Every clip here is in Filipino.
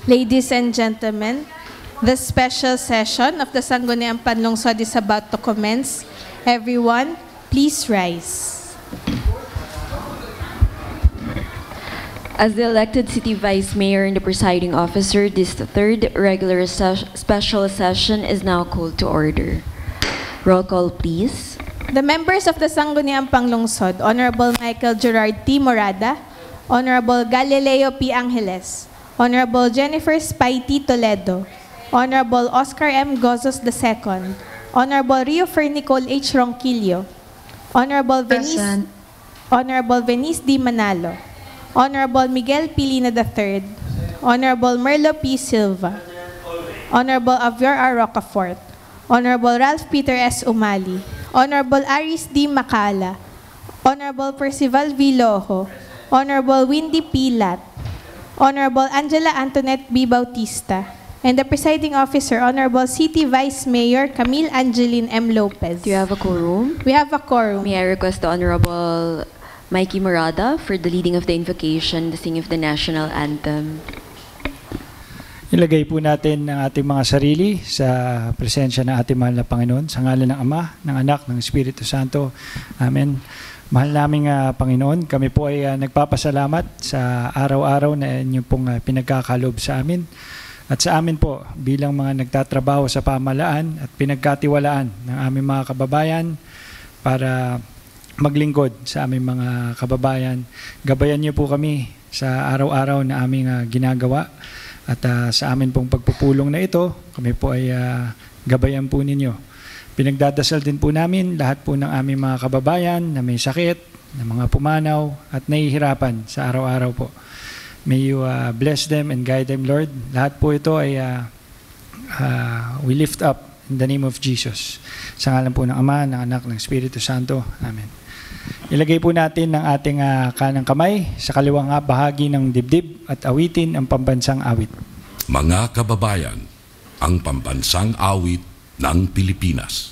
Ladies and gentlemen, the special session of the Sangguniang Panlungsod is about to commence. Everyone, please rise. As the elected City Vice Mayor and the presiding officer, this third regular special session is now called to order. Roll call, please. The members of the Sangguniang Panlungsod, Honorable Michael Gerard T. Morada, Honorable Galileo P. Angeles, Honorable Jennifer Spaiti Toledo, Honorable Oscar M. Gozos II, Honorable Rio Fernicol H. Ronquillo, Honorable Venice D. Manalo, Honorable Miguel Pilina III, Honorable Merlo P. Silva, Honorable Avior R. Rocafort, Honorable Ralph Peter S. Umali, Honorable Aris D. Macala, Honorable Percival V. Lojo, Honorable Windy P. Lat, Honorable Angela Antoinette B. Bautista, and the presiding officer, Honorable City Vice Mayor Camille Angeline M. Lopez. Do you have a quorum? We have a quorum. May I request the Honorable Mikey Morada for the leading of the invocation, the singing of the national anthem. Ilagay po natin ang ating mga sarili sa presensya ng ating mahal na Panginoon, sa ngalan ng Ama, ng Anak, ng Espiritu Santo. Amen. Mahal naming Panginoon, kami po ay nagpapasalamat sa araw-araw na inyong pong pinagkakalob sa amin. At sa amin po, bilang mga nagtatrabaho sa pamahalaan at pinagkatiwalaan ng aming mga kababayan para maglingkod sa aming mga kababayan. Gabayan niyo po kami sa araw-araw na aming ginagawa. At sa amin pong pagpupulong na ito, kami po ay gabayan po ninyo. Pinagdadasal din po namin lahat po ng aming mga kababayan na may sakit, na mga pumanaw at nahihirapan sa araw-araw po. May you bless them and guide them, Lord. Lahat po ito ay we lift up in the name of Jesus. Sa ngalan po ng Ama, ng Anak, ng Espiritu Santo. Amen. Ilagay po natin ng ating kanang kamay sa kaliwang bahagi ng dibdib at awitin ang pambansang awit. Mga kababayan, ang pambansang awit ng Pilipinas.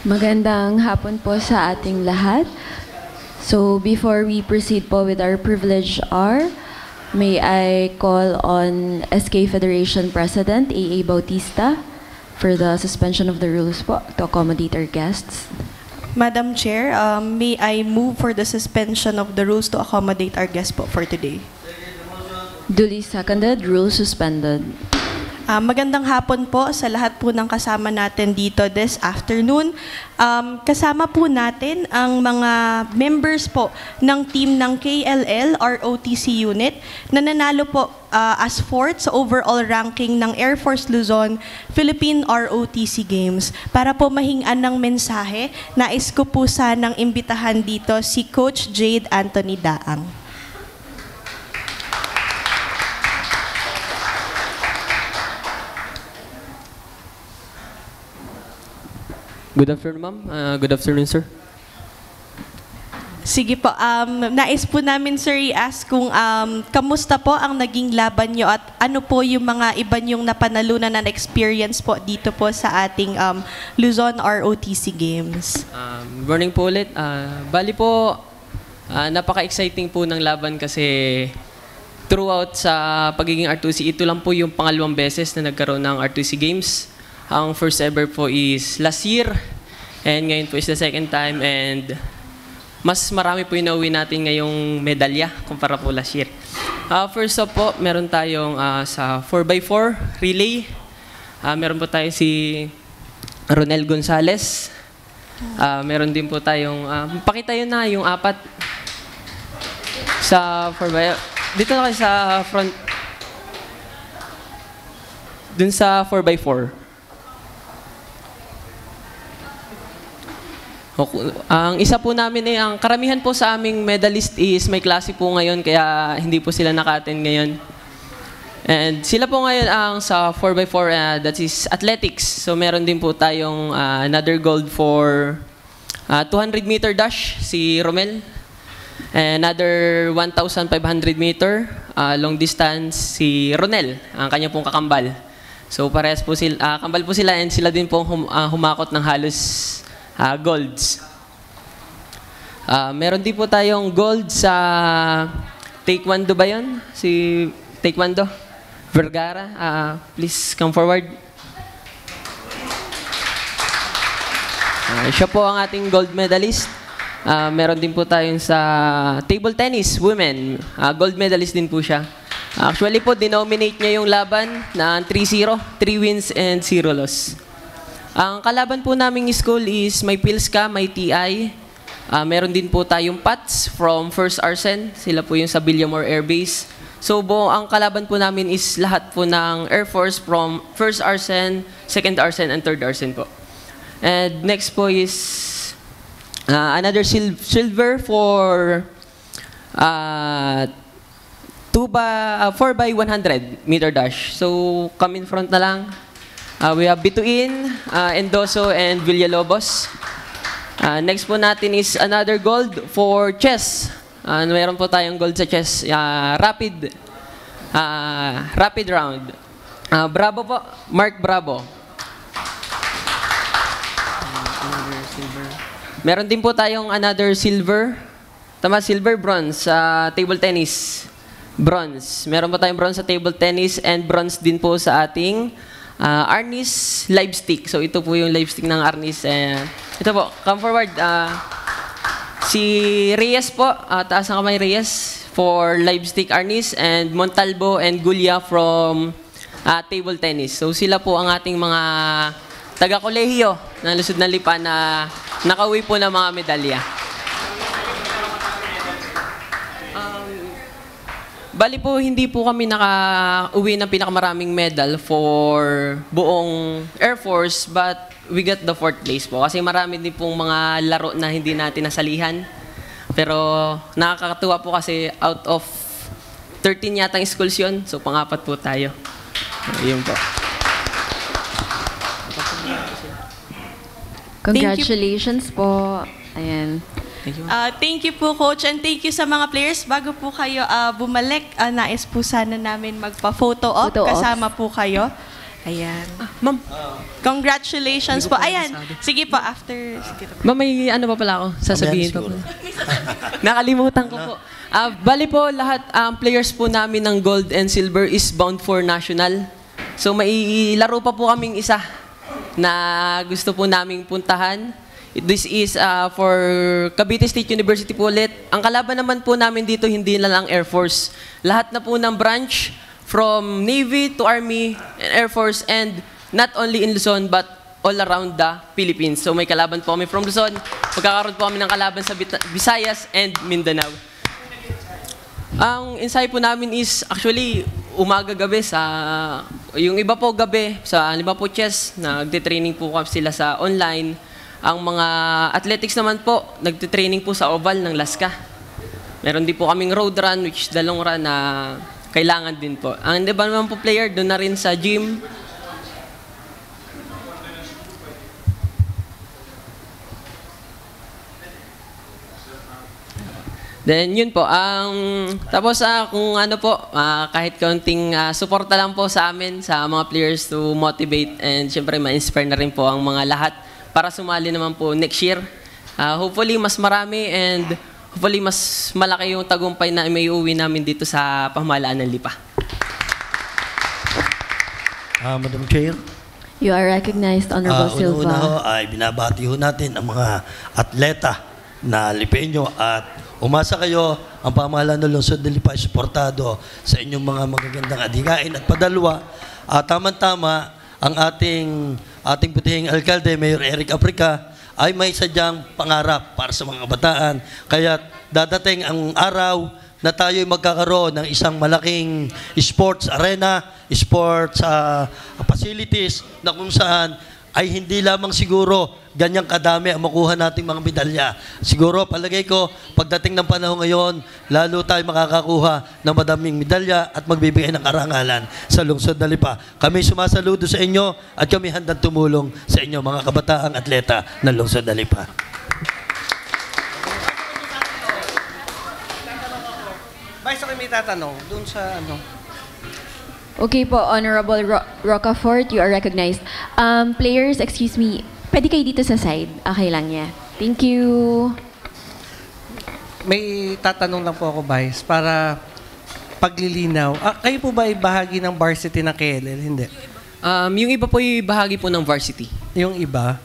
Magandang hapon po sa ating lahat. So before we proceed po with our privilege hour, may I call on SK Federation President A.A. Bautista for the suspension of the rules po to accommodate our guests. Madam Chair, may I move for the suspension of the rules to accommodate our guests po for today? Duly seconded, rules suspended. Magandang hapon po sa lahat po ng kasama natin dito this afternoon. Kasama po natin ang mga members po ng team ng KLL ROTC unit na nanalo po as fourth sa overall ranking ng Air Force Luzon Philippine ROTC Games. Para po mahingan ng mensahe, nais ko po sanang imbitahan dito si Coach Jade Anthony Daang. Good afternoon, ma'am. Good afternoon, sir. Sige po, nais po namin sir i-ask kung kamusta po ang naging laban nyo at ano po yung mga iba nyong napanalunan na experience po dito po sa ating Luzon ROTC Games. Good morning po ulit. Bali po, napaka-exciting po ng laban kasi throughout sa pagiging R2C, ito lang po yung pangalawang beses na nagkaroon ng R2C Games. Ang first ever po is last year and ngayon po is the second time and mas marami po yung nauwi natin ngayong medalya kumpara po last year. First up po, meron tayong sa 4x4 relay. Meron po tayo si Ronel Gonzales. Meron din po tayong, pakita yun na yung apat sa 4x. Dito na kayo sa front. Dun sa 4x4. Ang isa po namin ang karamihan po sa aming medalist is may klase po ngayon kaya hindi po sila naka-attend ngayon. And sila po ngayon ang sa 4x4 that is athletics. So meron din po tayong another gold for 200 meter dash si Romel. Another 1,500 meter long distance si Ronel, ang kanya pong kakambal. So parehas po sila, kambal po sila and sila din po humakot ng halos golds. Meron din po tayong gold sa Taekwondo ba yun? Si Taekwondo Vergara. Please come forward. Siya po ang ating gold medalist. Meron din po tayong sa table tennis women. Gold medalist din po siya. Actually po, denominate niya yung laban na 3-0, 3 wins and 0 loss. Ang kalaban po naming school is may Pilska, may TI. Meron din po tayong PATS from First Arsen. Sila po yung sa Villamor Air Base. So ang kalaban po namin is lahat po ng Air Force from First Arsen, Second Arsen, and Third Arsen po. And next po is another silver for 4x100 meter dash. So come in front na lang. We have Bituin, Endoso, and Villalobos. Next po natin is another gold for chess. Mayroon po tayong gold sa chess. Rapid round. Bravo po, Mark Bravo. Meron din po tayong another silver. Tama, silver, bronze sa table tennis. Bronze. Meron po tayong bronze sa table tennis and bronze din po sa ating Arnis live stick. So ito po yung live stick ng Arnis. Ito po, come forward. Si Reyes po, taas ang kamay Reyes for live stick Arnis and Montalvo and Gulia from table tennis. So sila po ang ating mga taga-kolehiyo ng Luzon ng Lipa na nakauwi po ng mga medalya. Bali po, hindi po kami naka-uwi ng pinakamaraming medal for buong Air Force, but we got the 4th place po. Kasi marami din pong mga laro na hindi natin nasalihan. Pero nakakatuwa po kasi out of 13 yatang schools yun, so pang-apat po tayo. Yun po. Congratulations po. Ayan. Thank you po, Coach, and thank you sa mga players. Bago po kayo bumalik, nais po sana namin magpa-photo op. Kasama po kayo. Ayan. Ma'am. Congratulations po. Ayan. Sige po, after. Ma'am, may ano pa pala ako sasabihin pa po. Nakalimutan ko po. Bali po, lahat players po namin ng gold and silver is bound for national. So mailaro pa po kaming isa na gusto po naming puntahan. This is for Cavite State University po ulit. Ang kalaban naman po namin dito, hindi na lang Air Force. Lahat na po ng branch, from Navy to Army and Air Force, and not only in Luzon, but all around the Philippines. So may kalaban po kami from Luzon. Magkakaroon po kami ng kalaban sa Visayas and Mindanao. Ang ensayo po namin is actually umaga-gabi sa, yung iba po gabi, sa iba po chess, nagtitraining po sila sa online. Ang mga athletics naman po, nagtitraining po sa oval ng Lasca. Meron din po kaming road run, which is the long run na kailangan din po. Ang iba naman po player, doon na rin sa gym. Then yun po, tapos kung ano po, kahit kaunting suporta lang po sa amin, sa mga players to motivate and syempre ma-inspire na rin po ang mga lahat para sumali naman po next year. Hopefully mas marami and hopefully mas malaki yung tagumpay na may uwi namin dito sa pamahalaan ng Lipa. Madam Chair. You are recognized, Honorable Silva. Una ho ay binabati ho natin ang mga atleta na Lipeño at umasa kayo ang pamahalaan ng Lungsod ng Lipa ay suportado sa inyong mga magagandang adhikain at padalwa. Tama-tama ang ating putihing alkalde, Mayor Eric Aprica, ay may sadyang pangarap para sa mga kabataan. Kaya dadating ang araw na tayo magkakaroon ng isang malaking sports arena, sports facilities na kung saan ay hindi lamang siguro ganyang kadami ang makuha nating mga medalya. Siguro, palagay ko, pagdating ng panahon ngayon, lalo tayo makakakuha ng madaming medalya at magbibigay ng karangalan sa lungsod ng Lipa. Kami sumasaludo sa inyo at kami handang tumulong sa inyo, mga kabataang atleta ng lungsod ng Lipa. Vice, ako may tatanong doon sa ano. Okay po, Honorable Rocafort, you are recognized. Players, excuse me, pwede kayo dito sa side. Okay lang niya. Thank you. May tatanong lang po ako, Vice, para paglilinaw. Kayo po ba ay bahagi ng varsity ng KLL? Hindi. Yung iba po ay bahagi po ng varsity. Yung iba?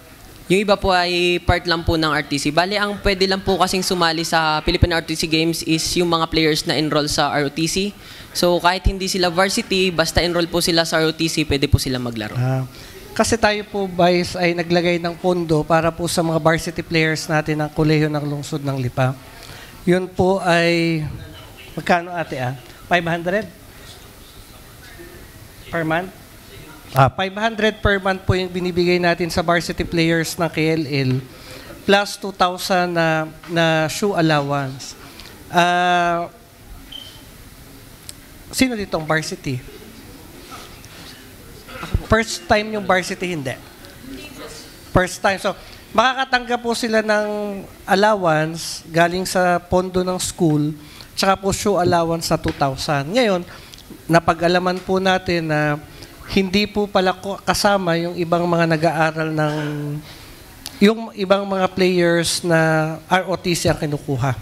Yung iba po ay part lang po ng RTC. Bali, ang pwede lang po kasing sumali sa Philippine RTC Games is yung mga players na enroll sa ROTC. So, kahit hindi sila varsity, basta enroll po sila sa ROTC, pwede po sila maglaro. Kasi tayo po, Vice, ay naglagay ng pondo para po sa mga varsity players natin ng kolehiyo ng lungsod ng Lipa. Yun po ay, magkano ate 500? Per month? 500 per month po yung binibigay natin sa varsity players ng KLL plus 2,000 na shoe allowance. Sino dito ang varsity? First time yung varsity, hindi. First time. So, makakatanggap po sila ng allowance galing sa pondo ng school tsaka po shoe allowance sa 2,000. Ngayon, napag-alaman po natin na hindi po pala kasama yung ibang mga nag-aaral ng yung ibang mga players na ROTC ang kinukuha.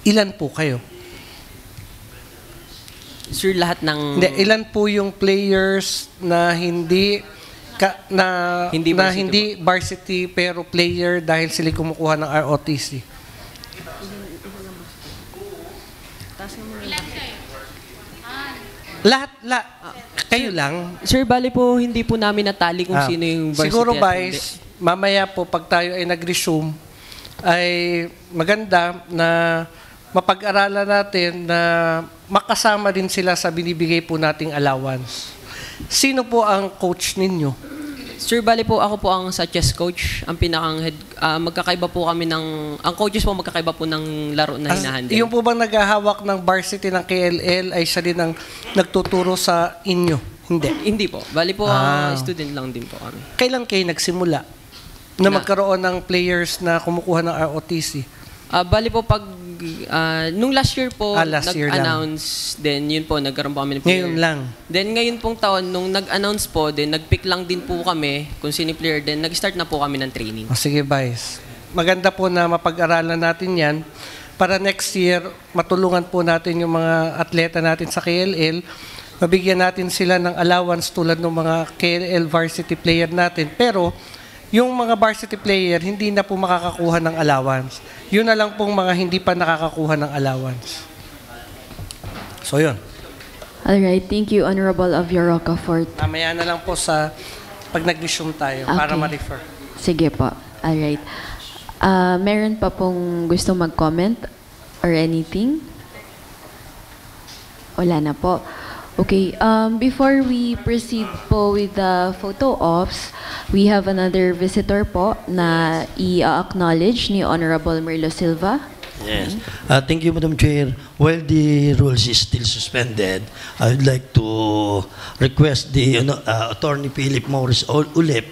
Ilan po kayo? Sir, lahat ng... Hindi, ilan po yung players na hindi hindi varsity pero player dahil sila kumukuha ng ROTC? Lahat, kayo lang. Sir, bali po, hindi po namin natali kung sino yung varsity. Siguro, Vice, mamaya po, pag tayo ay nag-resume, ay maganda na mapag-aralan natin na makasama din sila sa binibigay po nating allowance. Sino po ang coach ninyo? Sir, bali po, ako po ang sa chess coach. Ang pinakang head, magkakaiba po kami ng... Ang coaches po magkakaiba po ng laro na hinahandle. Yung po bang naghahawak ng varsity ng KLL ay siya din ang nagtuturo sa inyo? Hindi. Hindi po. Bali po, student lang din po kami. Kailan kayo nagsimula na magkaroon ng players na kumukuha ng ROTC? Bali po, pag... nung last year po, nag-announce, then yun po, nagkaroon po kami ng player. Ngayon lang? Then ngayon pong taon, nung nag-announce po, then nag-pick lang din po kami kung sino player, then nag-start na po kami ng training. Sige, Vice. Maganda po na mapag-aralan natin yan para next year, matulungan po natin yung mga atleta natin sa KLL, mabigyan natin sila ng allowance tulad ng mga KLL varsity player natin. Pero, yung mga varsity player, hindi na po makakakuha ng allowance. Yun na lang pong mga hindi pa nakakakuha ng allowance. So, yun. Alright, thank you, Honorable Avia Rocafort. Mamaya na lang po sa pag nag-resume tayo para ma-refer. Sige po. Alright. Meron pa pong gusto mag-comment or anything? Wala na po. Okay, before we proceed po with the photo ops, we have another visitor po na i-acknowledge ni Honorable Merlo Silva. Yes. Thank you, Madam Chair. While the rules is still suspended, I would like to request the Attorney Philip Morris Ulip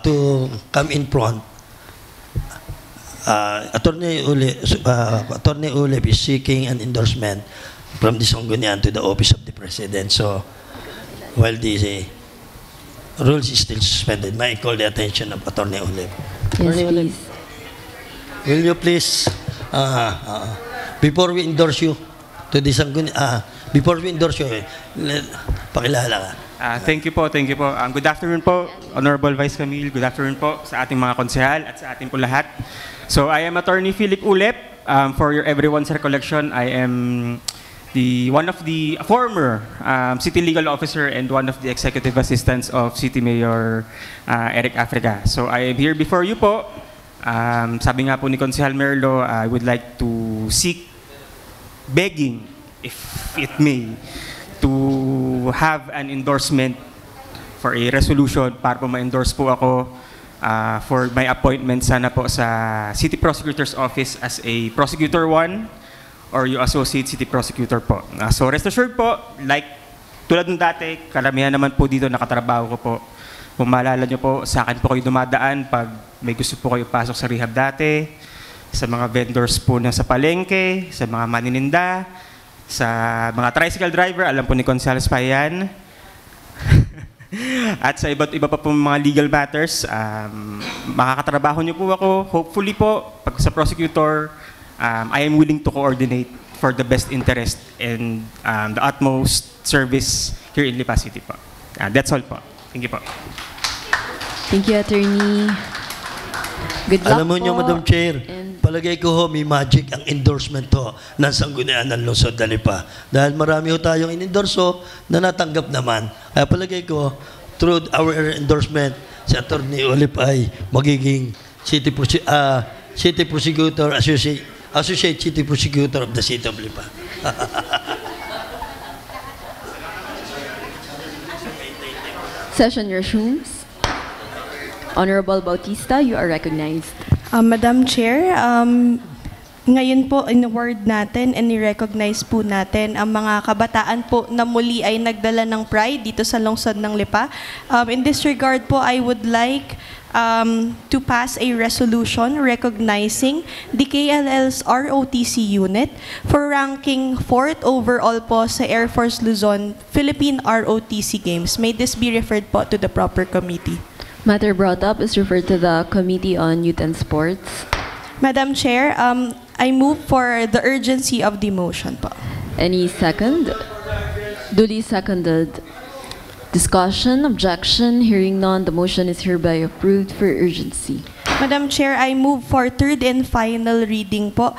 to come in front Attorney Ulep is seeking an endorsement from the Sangguniang to the Office of the President. So, while the rules is still suspended, may I call the attention of Attorney Ulep? Yes, please. Will you please, before we endorse you to the Sangguniang, before we endorse you, pakilala ka. Thank you po. Good afternoon po, Honorable Vice Camille. Good afternoon po sa ating mga konsehal at sa ating po lahat. So I am Attorney Philip Ulep. For your everyone's recollection, I am one of the former city legal officer and one of the executive assistants of City Mayor Eric Africa. So I am here before you po. Sabi nga po ni Konsehal Merlo, I would like to seek begging, if it may, to have an endorsement for a resolution para po ma-endorse po ako for my appointment sana po sa City Prosecutor's Office as a Prosecutor 1 or yung Associate City Prosecutor po. So rest assured po, like tulad ng dati, karamihan naman po dito nakatrabaho ko po. Kung maalala nyo po, sa akin po kayo dumadaan pag may gusto po kayo pasok sa rehab dati, sa mga vendors po na sa palengke, sa mga manininda, sa mga tricycle driver, alam po ni Gonzales pa yan. At sa iba't iba pa po mga legal matters, makakatrabaho niyo po ako. Hopefully po, pag sa prosecutor, I am willing to coordinate for the best interest and the utmost service here in Lipa City po. That's all po. Thank you po. Thank you, Attorney. Good luck Alam mo niyo, po. Madam Chair, And palagay ko ho, may magic ang endorsement ho ng Sangguniang ng Lungsod ng Lipa. Dahil marami ho tayong in-endorso na natanggap naman. Kaya palagay ko, through our endorsement, si Attorney Ulep ay magiging City Prosecutor, Associate City Prosecutor of the City of Lipa. Session resumes. Honorable Bautista, you are recognized. Madam Chair, ngayon po in-award natin and i-recognize po natin ang mga kabataan po na muli ay nagdala ng pride dito sa lungsod ng Lipa. In this regard po, I would like to pass a resolution recognizing the KLL's ROTC unit for ranking 4th overall po sa Air Force Luzon Philippine ROTC Games. May this be referred po to the proper committee. Matter brought up is referred to the Committee on Youth and Sports. Madam Chair, I move for the urgency of the motion po. Any second? Duly seconded. Discussion, objection, hearing none, the motion is hereby approved for urgency. Madam Chair, I move for third and final reading po.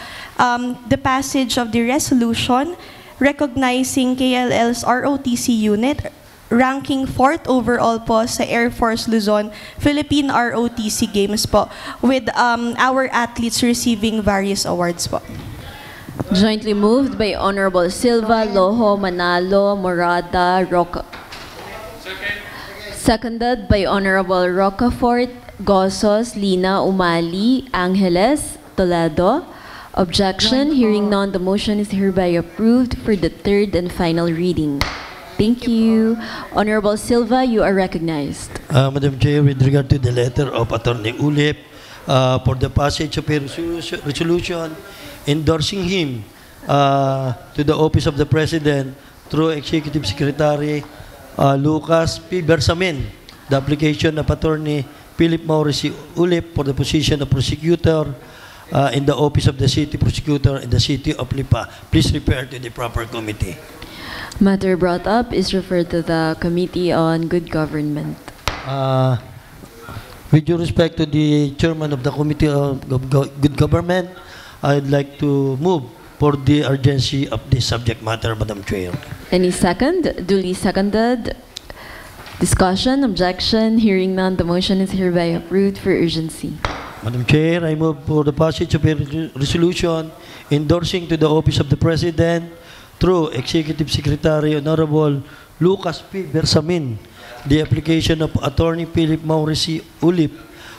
The passage of the resolution recognizing KLL's ROTC unit ranking 4th overall po sa Air Force Luzon Philippine ROTC Games po with our athletes receiving various awards po. Jointly moved by Honorable Silva, Loho, Manalo, Morada, Roca. Seconded by Honorable Rocafort, Gozos, Lina, Umali, Angeles, Toledo. Objection, hearing none, the motion is hereby approved for the third and final reading. Thank you. Honorable Silva, you are recognized. Madam Chair, with regard to the letter of Attorney Ulep for the passage of a resolution endorsing him to the Office of the President through Executive Secretary Lucas P. Bersamin, the application of Attorney Philip Maurice Ulep for the position of prosecutor in the Office of the City Prosecutor in the City of Lipa. Please refer to the proper committee. Matter brought up is referred to the Committee on Good Government. With due respect to the chairman of the Committee on Good Government, I'd like to move for the urgency of this subject matter, Madam Chair. Any second? Duly seconded. Discussion, objection, hearing none, the motion is hereby approved for urgency. Madam Chair, I move for the passage of a resolution endorsing to the Office of the President through Executive Secretary Honorable Lucas P. Bersamin, the application of Attorney Philip Maurice Ulep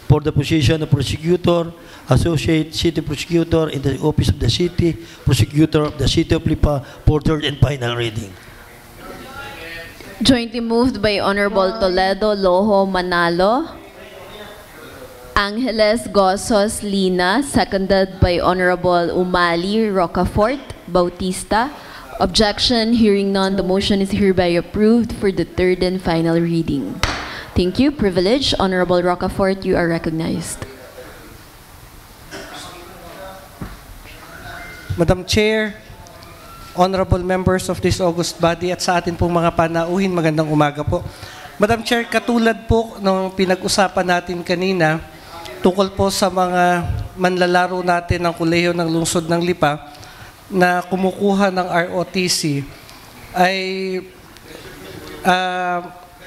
for the position of Prosecutor, Associate City Prosecutor in the Office of the City Prosecutor of the City of Lipa for third and final reading. Jointly moved by Honorable Toledo, Loho, Manalo. Angeles Gozos Lina, seconded by Honorable Umali Rocafort Bautista. Objection, hearing none, the motion is hereby approved for the third and final reading. Thank you. Privilege. Honorable Rocafort, you are recognized. Madam Chair, honorable members of this august body at sa atin pong mga panauhin, magandang umaga po. Madam Chair, katulad po ng pinag-usapan natin kanina, tungkol po sa mga manlalaro natin ng Kolehiyo ng Lungsod ng Lipa na kumukuha ng ROTC, ay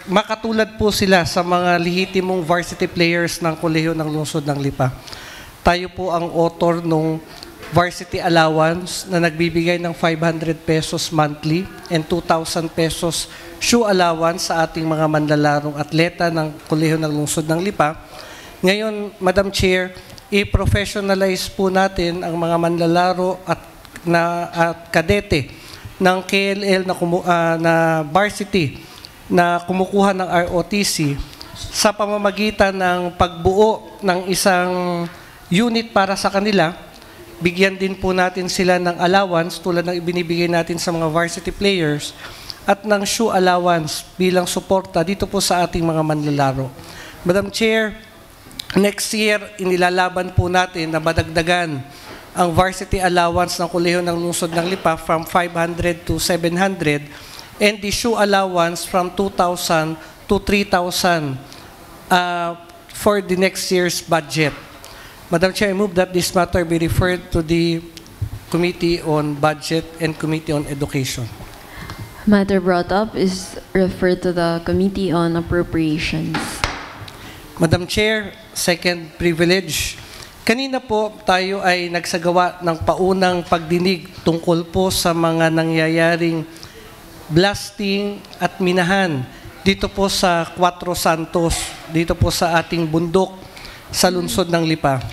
makatulad po sila sa mga lehitimong varsity players ng Kolehiyo ng Lungsod ng Lipa. Tayo po ang author ng varsity allowance na nagbibigay ng 500 pesos monthly and 2,000 pesos shoe allowance sa ating mga manlalarong atleta ng Kolehiyo ng Lungsod ng Lipa. Ngayon, Madam Chair, i-professionalize po natin ang mga manlalaro at kadete ng KLL na varsity na kumukuha ng ROTC sa pamamagitan ng pagbuo ng isang unit para sa kanila. Bigyan din po natin sila ng allowance tulad ng ibinibigay natin sa mga varsity players at ng shoe allowance bilang suporta dito po sa ating mga manlalaro. Madam Chair, next year, inilalaban po natin na madagdagan ang varsity allowance ng Kolehiyo ng Lungsod ng Lipa from 500 to 700 and the shoe allowance from 2,000 to 3,000 for the next year's budget. Madam Chair, I move that this matter be referred to the Committee on Budget and Committee on Education. Matter brought up is referred to the Committee on Appropriations. Madam Chair, second privilege. Kanina po tayo ay nagsagawa ng paunang pagdinig tungkol po sa mga nangyayaring blasting at minahan dito po sa Cuatro Santos, dito po sa ating bundok sa lungsod ng Lipa.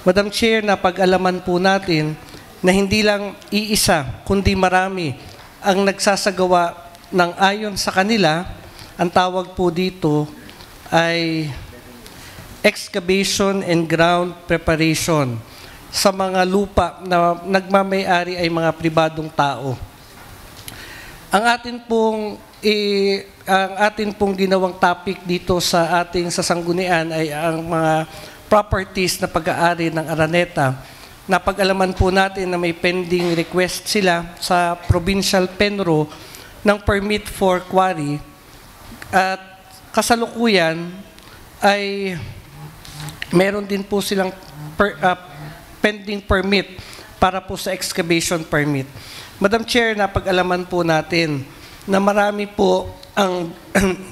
Madam Chair, napag-alaman po natin na hindi lang iisa, kundi marami ang nagsasagawa ng ayon sa kanila. Ang tawag po dito ay excavation and ground preparation sa mga lupa na nagmamay-ari ay mga pribadong tao. Ang atin pong ginawang topic dito sa ating sasanggunian ay ang mga properties na pag-aari ng Araneta. Napag-alaman po natin na may pending request sila sa Provincial Penro ng permit for quarry at kasalukuyan ay meron din po silang pending permit para po sa excavation permit. Madam Chair, napag-alaman po natin na marami po ang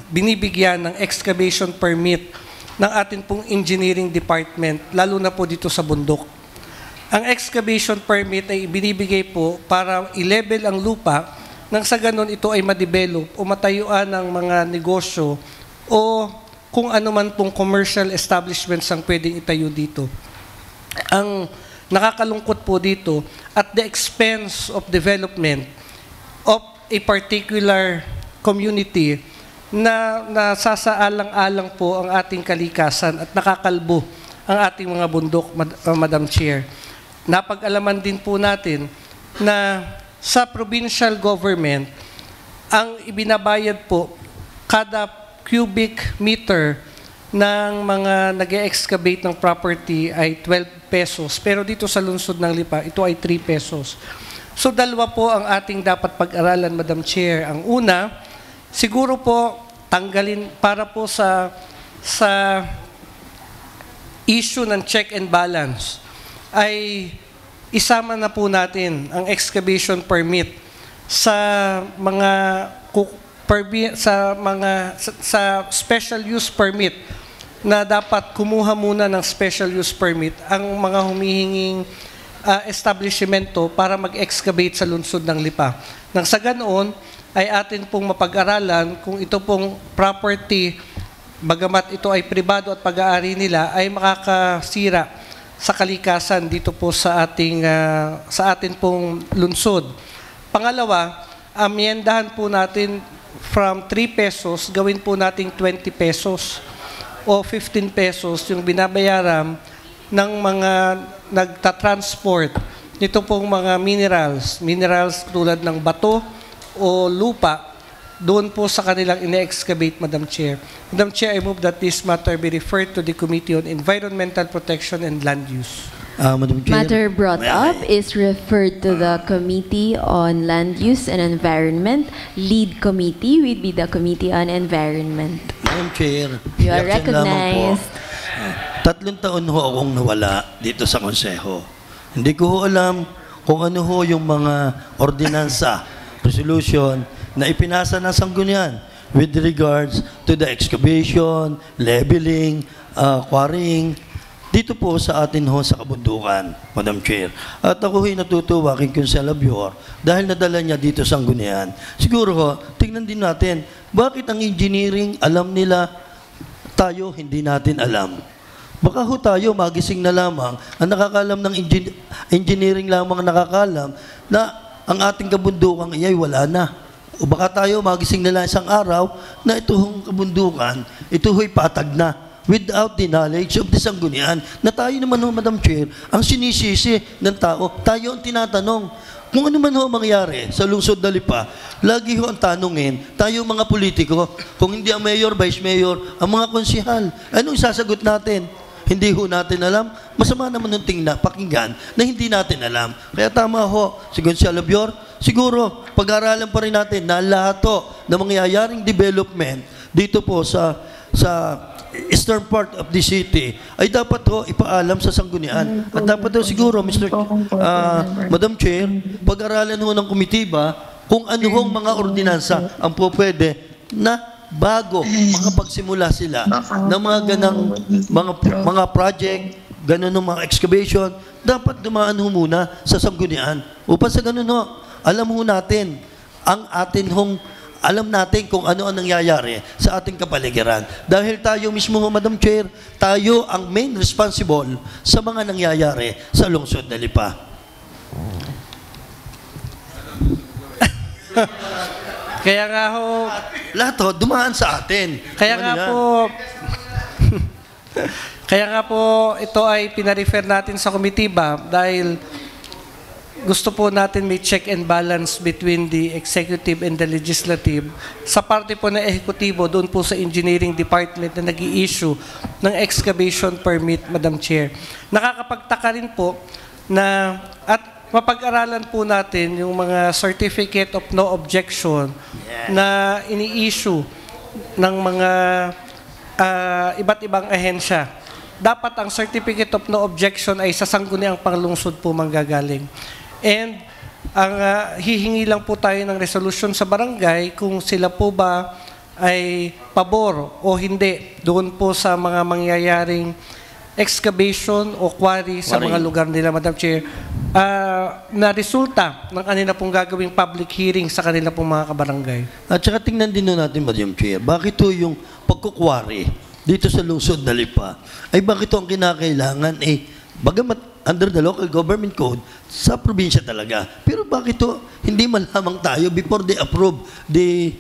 binibigyan ng excavation permit ng atin pong engineering department, lalo na po dito sa bundok. Ang excavation permit ay binibigay po para i-level ang lupa nang sa ganon ito ay ma-develop o matayuan ng mga negosyo o kung ano man pong commercial establishments ang pwedeng itayo dito. Ang nakakalungkot po dito, at the expense of development of a particular community na nasasaalang-alang po ang ating kalikasan at nakakalbo ang ating mga bundok, Madam Chair. Napag-alaman din po natin na sa provincial government, ang ibinabayad po kada cubic meter ng mga nag-excavate ng property ay 12 pesos. Pero dito sa lungsod ng Lipa, ito ay 3 pesos. So dalawa po ang ating dapat pag-aralan, Madam Chair. Ang una, siguro po tanggalin para po sa issue ng check and balance ay isama na po natin ang excavation permit sa special use permit na dapat kumuha muna ng special use permit ang mga humihinging establishmento para mag-excavate sa lungsod ng Lipa. Nang sa ganoon, ay atin pong mapag-aralan kung ito pong property, bagamat ito ay pribado at pag-aari nila, ay makakasira sa kalikasan dito po sa atin pong lungsod. Pangalawa, amyendahan po natin from 3 pesos, gawin po nating 20 pesos o 15 pesos yung binabayaran ng mga nagtatransport nito pong mga minerals tulad ng bato o lupa, doon po sa kanilang ine-excavate, Madam Chair. Madam Chair, I move that this matter be referred to the Committee on Environmental Protection and Land Use. Madam Chair, Matter brought up is referred to the Committee on Land Use and Environment. Lead committee will be the Committee on Environment. Madam Chair, You are reaction lamang recognized. po. 3 taon ho akong nawala dito sa konseho. Hindi ko ho alam kung ano ho yung mga ordinansa, resolution na ipinasa ng sanggunian with regards to the excavation, leveling, quarrying, dito po sa atin ho sa kabundukan, Madam Chair. At ako ho'y natutuwa kay Councilor Bior dahil nadala niya dito sa sanggunian. Siguro ho, tingnan din natin, bakit ang engineering alam nila, tayo hindi natin alam. Baka ho tayo magising na lamang, ang nakakalam ng engineering lamang nakakalam na ang ating kabundukan ay wala na. O baka tayo magising na lang isang araw na ito hong kabundukan, ito ho'y patag na without the knowledge of the sanggunian na tayo naman ho, Madam Chair, ang sinisisi ng tao, tayo ang tinatanong. Kung ano man ho mangyari sa lungsod na Lipa, lagi ho ang tanungin, tayo mga politiko, kung hindi ang mayor, vice mayor, ang mga konsihal, anong sasagot natin? Hindi ho natin alam. Masama naman ng pakinggan na hindi natin alam. Kaya tama ho, si Gonzalo Bior, siguro, pag-aralan pa rin natin na lahat ho na mangyayaring development dito po sa eastern part of the city ay dapat ho ipaalam sa sanggunian. At dapat ho siguro, Madam Chair, pag-aralan ho ng komitiba kung ano hong mga ordinansa ang po pwede na bago makapagsimula sila ng mga ganang mga project, ganun ng mga excavation, dapat dumaan ho muna sa sanggunian. Upang sa ganun ho, alam ho natin ang atin hong alam natin kung ano ang nangyayari sa ating kapaligiran. Dahil tayo mismo ho, Madam Chair, tayo ang main responsible sa mga nangyayari sa lungsod na Lipa. Kaya nga ho, lahat ho, dumaan sa atin. Kaya nga po, kaya nga po, ito ay pina-refer natin sa komitiba dahil gusto po natin may check and balance between the executive and the legislative. Sa parte po ng ehekutibo, doon po sa engineering department na nag-i-issue ng excavation permit, Madam Chair. Nakakapagtaka rin po na, at mapag-aralan po natin yung mga certificate of no objection na ini-issue ng mga iba't ibang ahensya. Dapat ang certificate of no objection ay sa sangguniang panglungsod po manggagaling. And ang hihingi lang po tayo ng resolution sa barangay kung sila po ba ay pabor o hindi doon po sa mga mangyayaring excavation o quarry sa mga lugar nila, Madam Chair, na resulta ng kanila pong gagawing public hearing sa kanila pong mga kabarangay. At saka tingnan din natin, Madam Chair, bakit ito yung pagkukwari dito sa lungsod na Lipa, ay bakit ito ang kinakailangan, bagamat under the local government code, sa probinsya talaga. Pero bakit ito hindi man lamang tayo before they approve the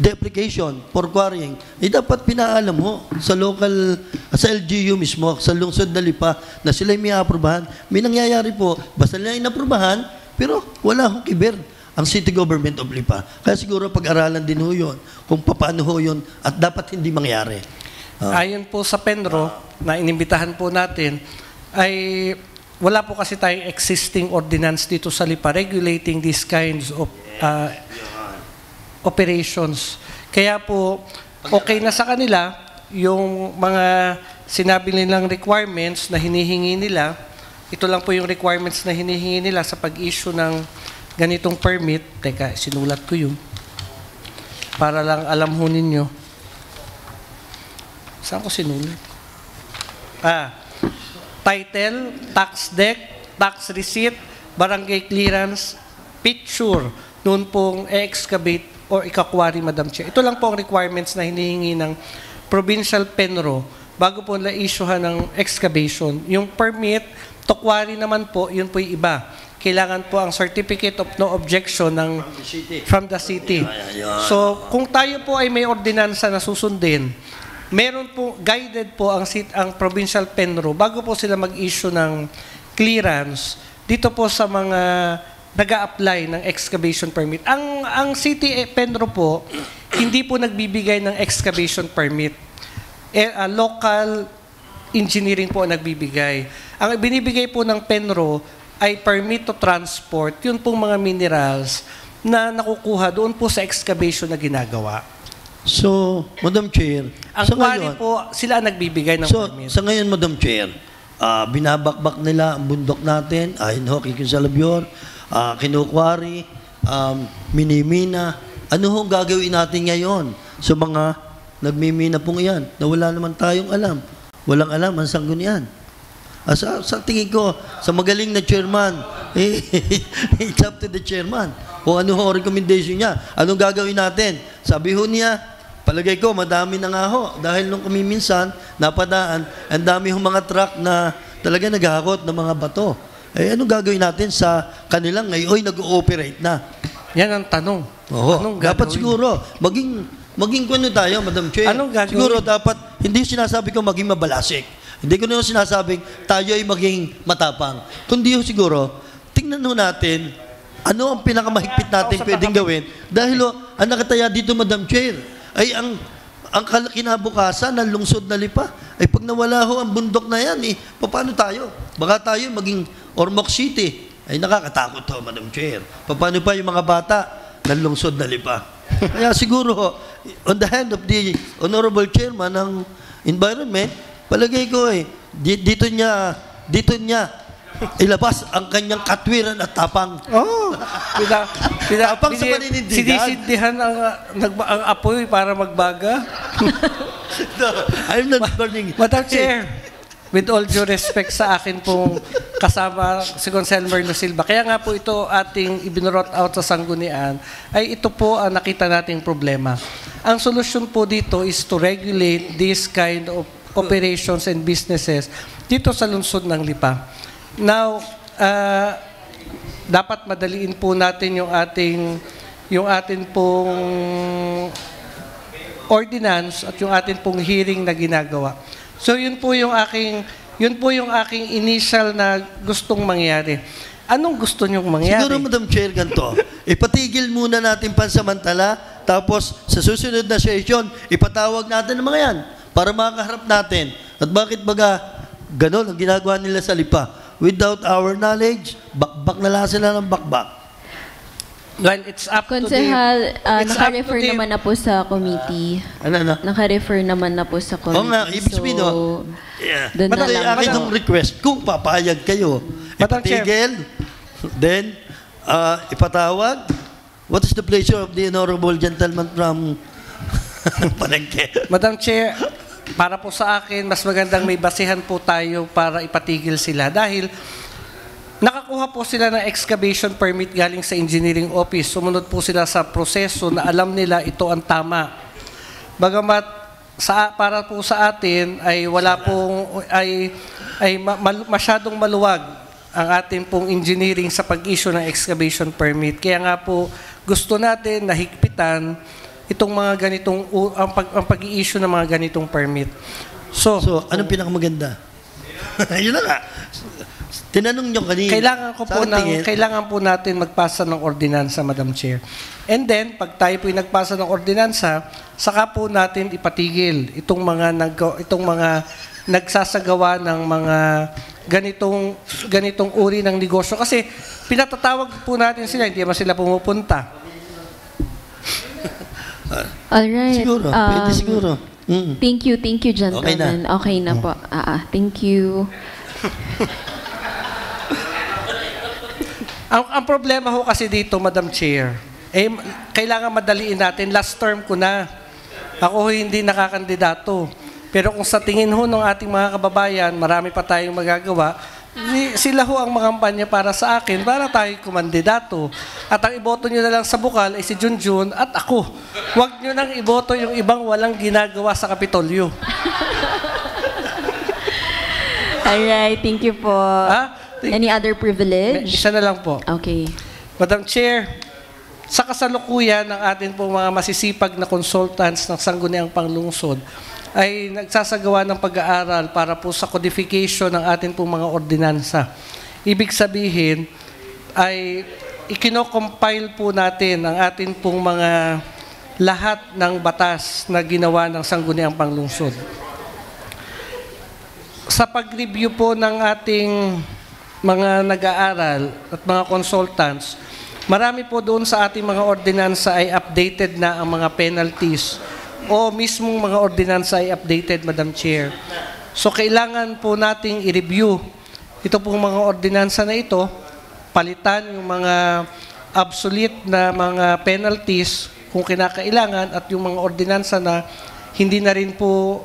application for quarrying, dapat pinaalam mo sa local, sa LGU mismo, sa lungsod na Lipa, na sila may aprobahan. May nangyayari po, basta nila inaprubahan, pero wala akong kiber ang City Government of Lipa. Kaya siguro pag-aralan din ho yun, kung paano ho yun, at dapat hindi mangyari. Ayon po sa Penro, na inimbitahan po natin, ay wala po kasi tayong existing ordinance dito sa Lipa regulating these kinds of operations. Kaya po, okay na sa kanila yung mga sinabi nilang requirements na hinihingi nila. Ito lang po yung requirements na hinihingi nila sa pag-issue ng ganitong permit. Teka, sinulat ko yun. Para lang alam ho ninyo. Saan ko sinulat? Title, tax deck, tax receipt, barangay clearance, picture, noon pong excavate or ikakwari, Madam Chair. Ito lang po ang requirements na hinihingi ng Provincial Penro bago po na-issuehan ng excavation. Yung permit, to quarry naman po, yun po yung iba. Kailangan po ang certificate of no objection from the city. So, kung tayo po ay may ordinansa na susundin, meron po, guided po ang Provincial Penro bago po sila mag-issue ng clearance dito po sa mga nag-a-apply ng excavation permit. Ang City Penro po, hindi po nagbibigay ng excavation permit. Local engineering po ang nagbibigay. Ang binibigay po ng Penro ay permit to transport, yun pong mga minerals na nakukuha doon po sa excavation na ginagawa. So, Madam Chair, Ang quarry po, sila ang nagbibigay ng permit. Sa ngayon, Madam Chair, binabakbak nila ang bundok natin, ayon ho, Kikinsalabyor, kinukwari, minimina. Ano hong gagawin natin ngayon sa mga nagmimina pong iyan na wala naman tayong alam? Walang alam ang sanggunian. Sa tingin ko, sa magaling na chairman, it's up to the chairman. Kung ano ho recommendation niya, anong gagawin natin? Sabi ho niya, palagay ko, madami na nga ho. Dahil nung kami minsan, napadaan, ang dami ho mga truck na talaga naghahakot ng mga bato. Anong gagawin natin sa kanilang ngayon nag-ooperate na? Yan ang tanong. Oo. Dapat siguro, maging kuno tayo, Madam Chair. Anong gagawin? Siguro dapat, hindi sinasabi ko maging mabalasik. Hindi ko na sinasabing tayo ay maging matapang. Kundi siguro, tingnan ho natin, ano ang pinakamahigpit natin pwedeng gawin. Dahil ang nakataya dito, Madam Chair, ay ang kinabukasan ng lungsod na Lipa, ay pag nawala ho ang bundok na yan, paano tayo? Baka tayo maging Ormoc City. Ay nakakatakot ho, Madam Chair. Paano pa yung mga bata ng lungsod na Lipa? Kaya siguro, on the hand of the Honorable Chairman ng Environment, palagay ko dito niya ilabas ang kanyang katwiran at tapang. Tapang sa paninindigan. Sinisindihan ang apoy para magbaga. No, I'm not burning. Madam Chair, with all due respect sa akin pong kasama si Consel Merlo Silva, kaya nga po ito ating ibinurot out sa sanggunian, ay ito po ang nakita nating problema. Ang solusyon po dito is to regulate this kind of operations and businesses dito sa lungsod ng Lipa. Now, dapat madaliin po natin yung ating pong ordinance at yung ating pong hearing na ginagawa. So yun po yung aking initial na gustong mangyari. Anong gusto niyong mangyari? Siguro, Madam Chair, ganito. Ipatigil muna natin pansamantala, tapos sa susunod na session, ipatawag natin ang mga yan para makaharap natin. At bakit baga ganon ang ginagawa nila sa Lipa? Without our knowledge, bakbak na lang sila ng bakbak. Well, it's up Konsehal, naka-refer naman na po sa committee. Ano? Naka-refer naman na po sa committee. Oo nga, ibig sabihin, doon na lang. akin ang request, kung papayag kayo, ipatigil, then, ipatawag. What is the pleasure of the honorable gentleman from Palengke? Madam Chair, para po sa akin, mas magandang may basihan po tayo para ipatigil sila. Dahil nakakuha po sila ng excavation permit galing sa engineering office. Sumunod po sila sa proseso na alam nila ito ang tama. Bagamat para po sa atin ay masyadong maluwag ang ating pong engineering sa pag-issue ng excavation permit. Kaya nga po gusto natin na higpitan itong mga ganitong ang pag-i-issue ng mga ganitong permit. So anong pinakamaganda? Yun na nga. Tinanong nyo kanina. Kailangan po natin magpasa ng ordinansa, Madam Chair. And then, pag tayo po nagpasa ng ordinansa, saka po natin ipatigil itong mga nagsasagawa ng mga ganitong uri ng negosyo. Kasi pinatatawag po natin sila, hindi naman sila pumupunta. Alright. Siguro, pwede siguro. Thank you, gentlemen. Okay na po. Thank you. Ang problema ho kasi dito, Madam Chair, kailangan madaliin natin. Last term ko na. Ako hindi nakakandidato. Pero kung sa tingin ho ng ating mga kababayan, marami pa tayong magagawa, sila ho ang makampanya para sa akin, para tayo kumandidato. At ang iboto nyo na lang sa bukal ay si Junjun at ako. Huwag nyo nang iboto yung ibang walang ginagawa sa Kapitolyo. Alright, thank you po. Any other privilege? Isa na lang po. Okay. Madam Chair, sa kasalukuyan ng atin po mga masisipag na consultants ng Sangguniang Panglungsod, ay nagsasagawa ng pag-aaral para po sa codification ng ating pong mga ordinansa. Ibig sabihin ay ikinocompile po natin ang ating pong mga lahat ng batas na ginawa ng Sangguniang Panglungsod. Sa pag-review po ng ating mga nag-aaral at mga consultants, marami po doon sa ating mga ordinansa ay updated na ang mga penalties o mismong mga ordinansa ay updated, Madam Chair. So kailangan po nating i-review ito pong mga ordinansa na ito, palitan yung mga obsolete na mga penalties kung kinakailangan at yung mga ordinansa na hindi na rin po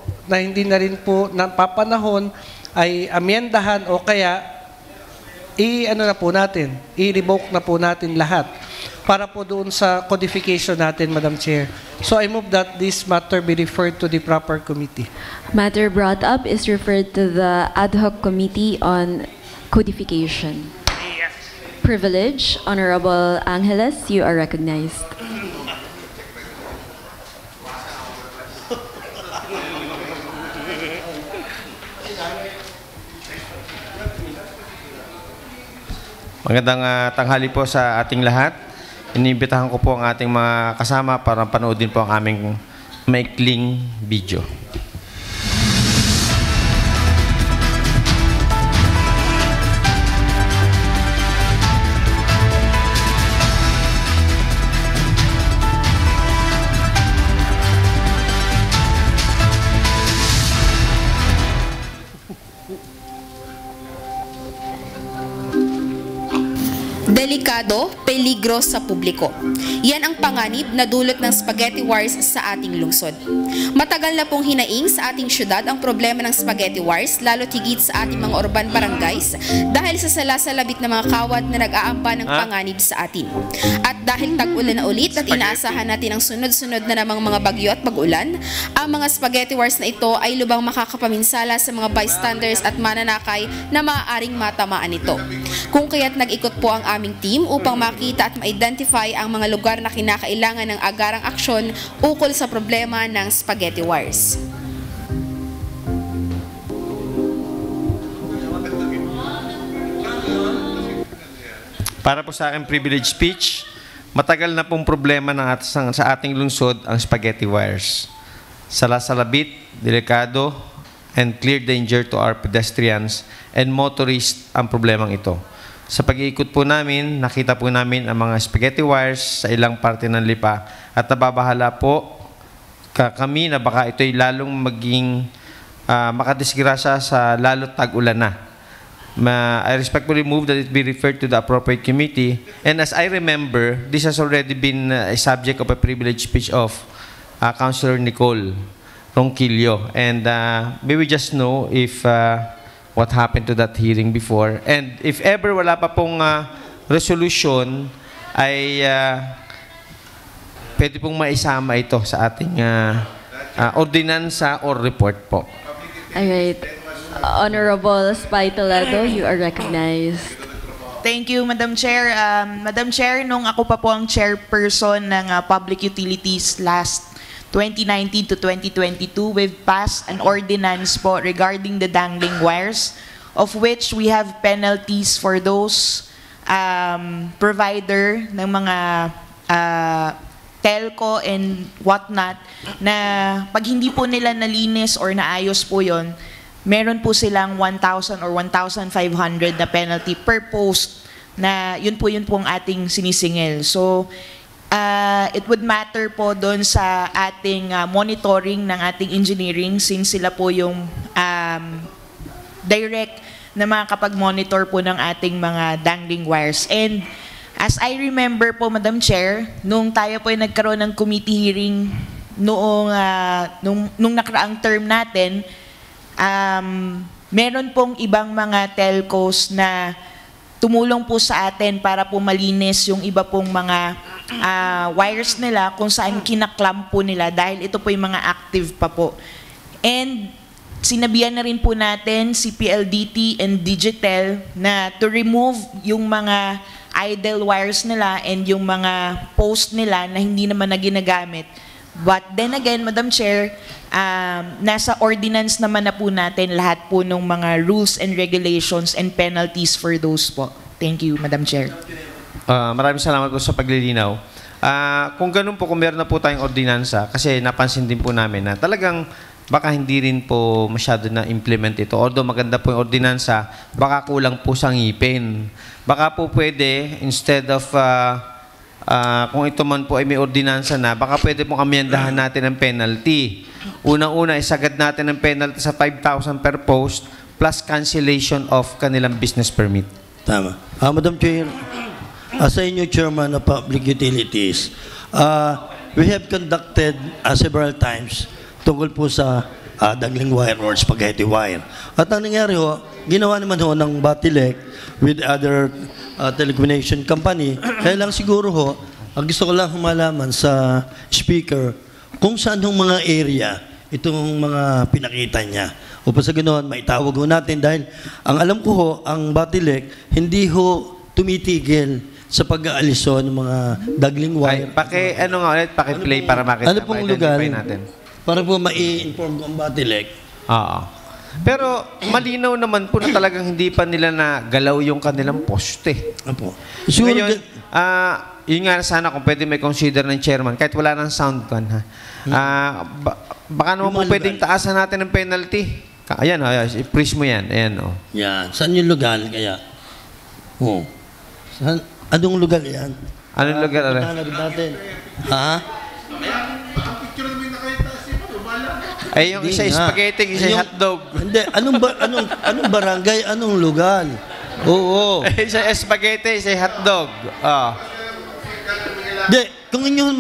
napapanahon ay amyendahan o kaya i-revoke na po natin lahat para po doon sa codification natin, Madam Chair. So I move that this matter be referred to the proper committee. Matter brought up is referred to the ad hoc committee on codification. Privilege, Honorable Angeles, you are recognized. Magandang tanghali po sa ating lahat. Iniimbitahan ko po ang ating mga kasama para panoodin po ang aming maikling video. Delikado, peligro sa publiko. Yan ang panganib na dulot ng spaghetti wars sa ating lungsod. Matagal na pong hinaing sa ating syudad ang problema ng spaghetti wars, lalo higit sa ating mga urban barangays dahil sa salasalabit na mga kawat na nag-aamba ng panganib sa atin. At dahil tag-ulan na ulit at inaasahan natin ang sunod-sunod na namang mga bagyo at pag-ulan, ang mga spaghetti wars na ito ay lubang makakapaminsala sa mga bystanders at mananakay na maaaring matamaan nito. Kung kaya't nag-ikot po ang aming team upang makita at ma-identify ang mga lugar na kinakailangan ng agarang aksyon ukol sa problema ng spaghetti wars. Para po sa aking privilege speech, matagal na pong problema sa ating lungsod ang spaghetti wires. Salasalabit, delikado, and clear danger to our pedestrians and motorists ang problemang ito. Sa pag-iikot po namin, nakita po namin ang mga spaghetti wires sa ilang parte ng Lipa at nababahala po kami na baka ito'y lalong maging makadisgrasya sa lalo tag-ulan na. I respectfully move that it be referred to the appropriate committee. And as I remember, this has already been a subject of a privilege speech of Councilor Nicole Ronquillo. And may we just know if what happened to that hearing before. And if ever wala pa pong resolution, ay pwede pong maisama ito sa ating ordinansa or report po. Alright. Honorable Spy Toledo, you are recognized. Thank you, Madam Chair. Madam Chair, nung ako pa po ang chairperson ng Public Utilities last 2019 to 2022, we've passed an ordinance po regarding the dangling wires, of which we have penalties for those provider ng mga telco and whatnot na pag hindi po nila nalinis or naayos po yon, meron po silang 1,000 or 1,500 na penalty per post na yun po ang ating sinisingil. So, it would matter po doon sa ating monitoring ng ating engineering since sila po yung direct na makakapag-monitor po ng ating mga dangling wires. And as I remember po, Madam Chair, nung tayo po ay nagkaroon ng committee hearing nung nakaraang term natin, meron pong ibang mga telcos na tumulong po sa atin para po malinis yung iba pong mga wires nila kung saan kinaklamp po nila dahil ito po yung mga active pa po. And sinabihan na rin po natin si PLDT and Digitel na to remove yung mga idle wires nila and yung mga post nila na hindi naman na ginagamit But then again, Madam Chair, nasa ordinance naman na po natin lahat po ng mga rules and regulations and penalties for those po. Thank you, Madam Chair. Maraming salamat po sa paglilinaw. Kung ganun po, kung meron na po tayong ordinansa, kasi napansin din po namin na talagang baka hindi rin po masyado na implement ito. Although maganda po yung ordinansa, baka kulang po sa ngipin. Baka po pwede, instead of kung ito man po ay may ordinansa na, baka pwede pong amyendahan natin ang penalty. Unang-una, isagad natin ang penalty sa 5,000 per post plus cancellation of kanilang business permit. Tama. Madam Chair, sa inyo, Chairman of Public Utilities, we have conducted several times tungkol po sa dangling wire or spaghetti wire. At ang nangyari ho, ginawa naman ho ng Batilec with other telecommunication company. Kaya lang siguro ho, ang gusto ko lang humalaman sa speaker kung saan yung mga area itong mga pinakita niya. O pa sa ganoon, maitawag ho natin dahil ang alam ko ho, ang Batilec hindi ho tumitigil sa pag-aalis ho ng mga dangling wire. Paki-play para makita. Ano pong lugar? Natin. Para po mai-inform ko ang Batilec. Pero malinaw naman po na talagang hindi pa nila na galaw yung kanilang poste. Opo. Ngayon, yun nga sana kung pwede may consider ng chairman, kahit wala ng sound kan, ha? Baka naman po pwedeng taasan natin ng penalty. Ayan, i-freeze mo yan. Ayan, Yan. Saan yung lugar kaya? Saan? Anong lugar yan? Anong lugar? Natin. Ha? Ay, yung isa spaghetti, isa hotdog. Hindi, anong barangay, anong lugar? Oo. Isa spaghetti, isa hotdog. Hindi, kung inyong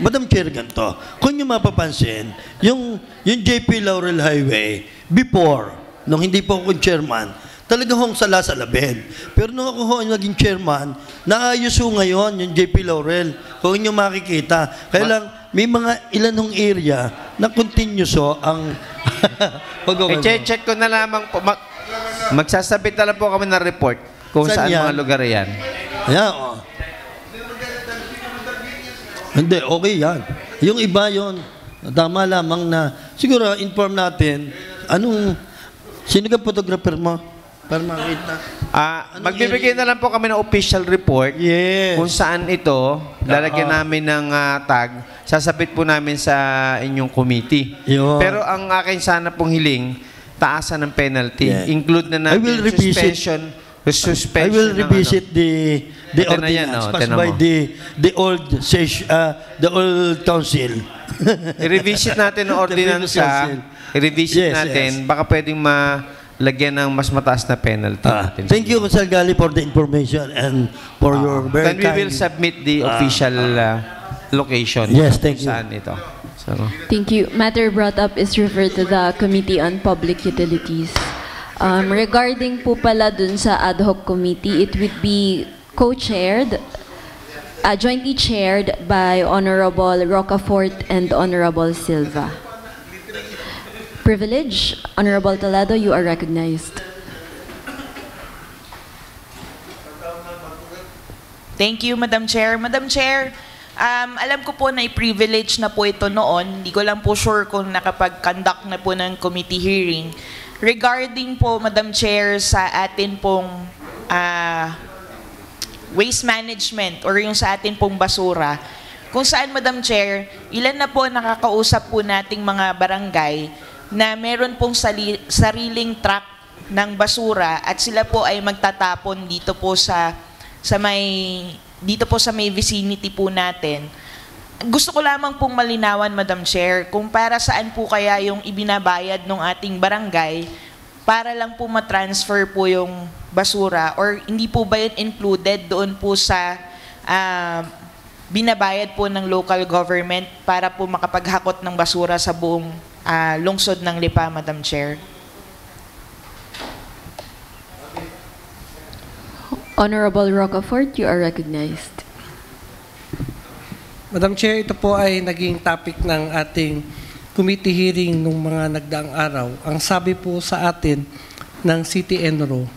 Madam Chair, ganito, kung inyong mapapansin, yung JP Laurel Highway, before, nung hindi po ako chairman, talaga hong sala-salabed. Pero nung ako ho naging chairman, naayos ho ngayon yung JP Laurel. Kung inyong makikita. Kaya lang, may mga ilan hong area na continuous ho ang I-check ko na lamang po. Magsasabit na lang po kami ng report kung saan mga lugar yan. Ayan, Hindi, okay yan. Yung iba yon, tama lamang na, siguro inform natin, sino ka photographer mo? Para makita. Magbibigay na lang po kami ng official report kung saan ito, lalagyan namin ng tag, sasabit po namin sa inyong committee. Pero ang akin sana pong hiling, taasan ng penalty. Include na natin suspension. I will revisit the ordinance passed by the old council. I-revisit natin ang ordinance. I-revisit natin. Baka pwedeng lagyan ng mas mataas na penalty. Thank you, Mr. Gali, for the information and for your very kind... Then we will submit the official location. Yes, thank you. Saan ito. Thank you. Matter brought up is referred to the Committee on Public Utilities. Regarding po pala dun sa ad hoc committee, it would be co-chaired, jointly chaired by Honorable Rocafort and Honorable Silva. Privilege, Honorable Toledo, you are recognized. Thank you, Madam Chair. Madam Chair, alam ko po na i-privilege na po ito noon. Hindi ko lang po sure kung nakapag-conduct na po ng committee hearing. Regarding po, Madam Chair, sa atin pong waste management or yung sa atin pong basura, kung saan, Madam Chair, ilan na po nakakausap po nating mga barangay na meron pong sariling truck ng basura at sila po ay magtatapon dito po sa may vicinity po natin. Gusto ko lamang pong malinawan, Madam Chair, kung para saan po kaya yung ibinabayad ng ating barangay para lang po matransfer po yung basura or hindi po ba yun included doon po sa binabayad po ng local government para po makapaghakot ng basura sa buong lungsod ng Lipa, Madam Chair. Honorable Rocafort, you are recognized. Madam Chair, ito po ay naging topic ng ating committee hearing nung mga nagdaang araw. Ang sabi po sa atin ng City Enro,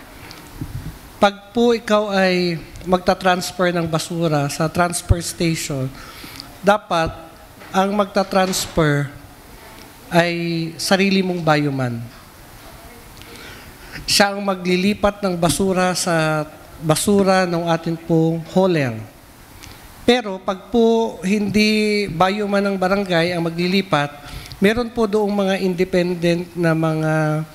pag po ikaw ay magta-transfer ng basura sa transfer station, dapat ang magta-transfer ay sarili mong bayuman. Siya ang maglilipat ng basura sa basura ng atin pong hauler. Pero pag po hindi bayuman ng barangay ang maglilipat, meron po doong mga independent na mga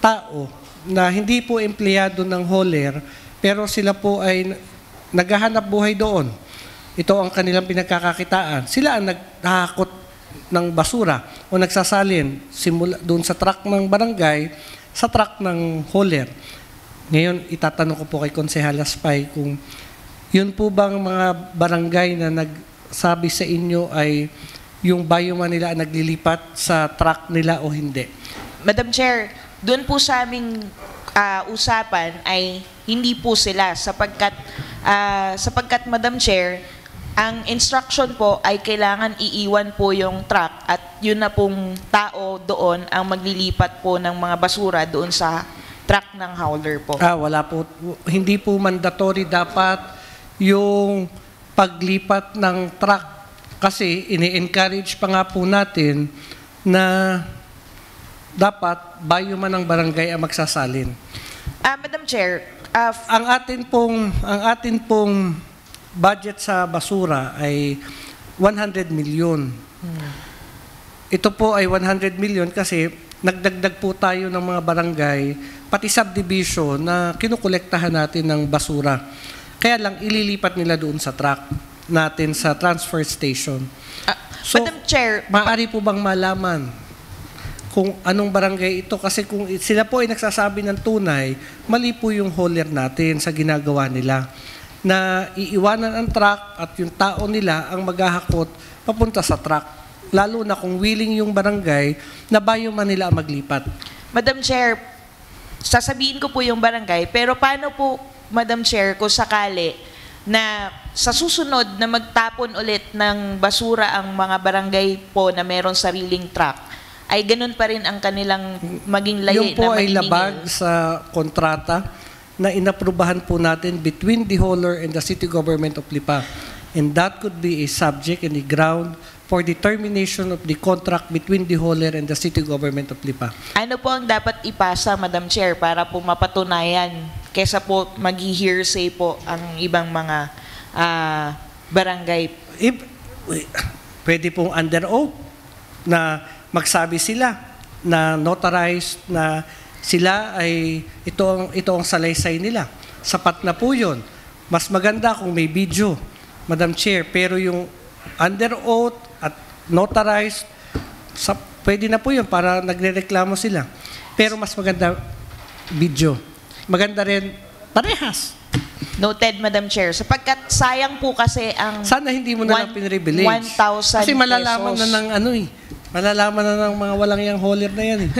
tao na hindi po empleyado ng hauler, pero sila po ay naghahanap buhay doon. Ito ang kanilang pinagkakakitaan. Sila ang naghahakot ng basura o nagsasalin simula doon sa truck ng barangay sa truck ng hauler. Ngayon, itatanong ko po kay Konsehal Aspay kung yun po bang mga barangay na nagsabi sa inyo ay yung bayuman nila ang naglilipat sa truck nila o hindi? Madam Chair, doon po sa aming usapan ay hindi po sila sapagkat Madam Chair, ang instruction po ay kailangan iiwan po yung truck at yun na pong tao doon ang maglilipat po ng mga basura doon sa truck ng hauler po. Wala po. Hindi po mandatory dapat yung paglipat ng truck kasi ini-encourage pa nga po natin na dapat bayuman ng barangay ang magsasalin. Madam Chair, ang atin pong budget sa basura ay 100 million. Ito po ay 100 million kasi nagdagdag po tayo ng mga barangay, pati subdivision na kinukolektahan natin ng basura. Kaya lang ililipat nila doon sa truck natin sa transfer station. So, Madam Chair, maaari po bang malaman kung anong barangay ito? Kasi kung sila po ay nagsasabi ng tunay, mali po yung hauler natin sa ginagawa nila na iiwanan ang truck at yung tao nila ang maghahakot papunta sa truck. Lalo na kung willing yung barangay na bayuman nila ang maglipat. Madam Chair, sasabihin ko po yung barangay, pero paano po, Madam Chair, kung sakali na sa susunod na magtapon ulit ng basura ang mga barangay po na meron sariling truck, ay ganun pa rin ang kanilang maging layi na yung po ay maniningil? labag sa kontrata na inaprubahan po natin between the hauler and the city government of Lipa. And that could be a subject and a ground for the termination of the contract between the hauler and the city government of Lipa. Ano po ang dapat ipasa, Madam Chair, para po mapatunayan kesa po mag-hearsay po ang ibang mga barangay? Pwede pong under oath na magsabi sila na notarized na sila ay ito ang salaysay nila. Sapat na po yun. Mas maganda kung may video, Madam Chair, pero yung under oath at notarized, pwede na po yun para nagre-reklamo sila. Pero mas maganda video. Maganda rin parehas. Noted, Madam Chair. Sapagkat sayang po kasi ang... Sana hindi mo na lang pinrivilege. 1,000 kasi malalaman pesos. na ng malalaman na ng mga walang yang hauler na yan.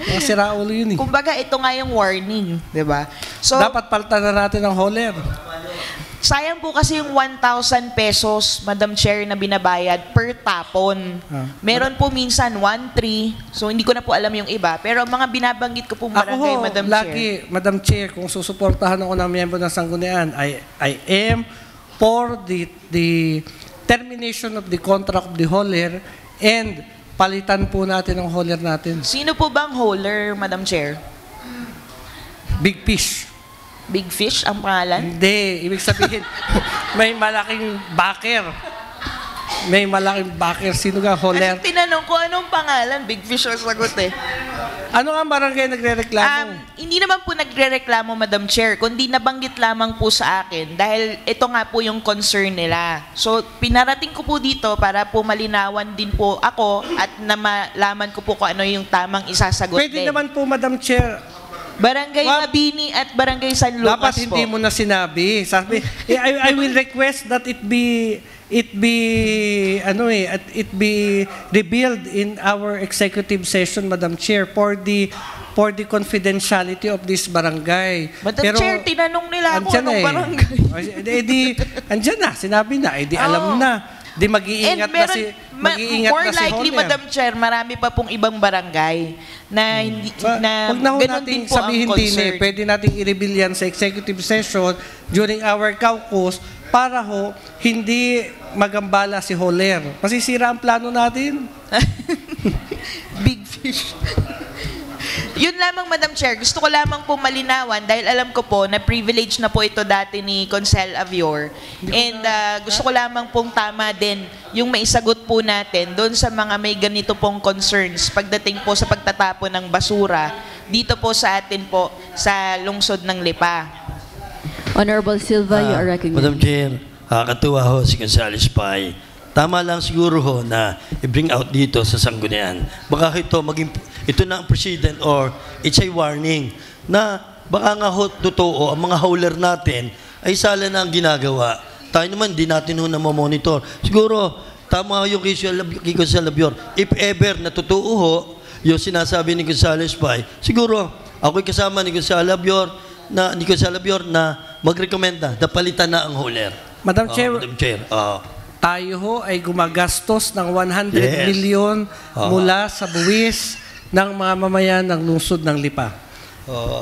Mga siraulo yun. Kumbaga, ito nga yung warning. Diba? So, dapat palitan na natin ang hauler. Sayang po kasi yung 1,000 pesos, Madam Chair, na binabayad per tapon. Meron po minsan 1,300. So, hindi ko na po alam yung iba. Pero mga binabanggit ko po barangay, Madam Chair. Madam Chair, kung susuportahan ako ng miyembro ng Sanggunian, I am for the termination of the contract of the hauler and palitan po natin ang hauler natin. Sino po bang hauler, Madam Chair? Big Fish. Big Fish ang pangalan? Hindi. Ibig sabihin, may malaking backer. May malaking backer. Sino ka, hauler? Kasi tinanong ko anong pangalan. Big Fish ang sagot eh. Ano nga barangay nagre-reklamo? Hindi naman po nagre-reklamo, Madam Chair, kundi nabanggit lamang po sa akin dahil ito nga po yung concern nila. So, pinarating ko po dito para po malinawan din po ako at na malaman ko po kung ano yung tamang isasagot Pwede naman po, Madam Chair. Barangay Mabini at Barangay San Lucas dapat hindi mo na sinabi. Sabi, I will request that it be revealed in our executive session, Madam Chair, for the confidentiality of this barangay. Madam Chair, tinanong nila ako anong barangay. Andyan na, sinabi na, alam na. Di mag-iingat na si more likely, Madam Chair, marami pa pong ibang barangay na hindi na ganun din po ang concern. Pwede nating i-reveal yan sa executive session during our caucus para ho hindi magambala si Holer. Masisira ang plano natin. Big fish. Yun lamang, Madam Chair. Gusto ko lamang po malinawan dahil alam ko po na privilege na po ito dati ni Consel Avior. And gusto ko lamang pong tama din yung maisagot po natin doon sa mga may ganito pong concerns pagdating po sa pagtatapon ng basura dito po sa atin po sa lungsod ng Lipa. Honorable Silva, you are recognized. Madam Chair, katuwa ho si Gonzales Pai. Tama lang siguro ho na i-bring out dito sa sanggunian. Baka ito na ang precedent or it's a warning na baka nga ho totoo ang mga hauler natin ay sala na ang ginagawa. Tayo naman, di natin ho na monitor. Siguro, tama yung kay Gonzales Avior. If ever na totoo ho, yung sinasabi ni Gonzales Pai, siguro, ako'y kasama ni Gonzales Avior na magrekomenda na palitan na ang hauler. Madam Chair, tayo ho ay gumagastos ng 100 milyon mula sa buwis ng mga mamayan ng lungsod ng Lipa.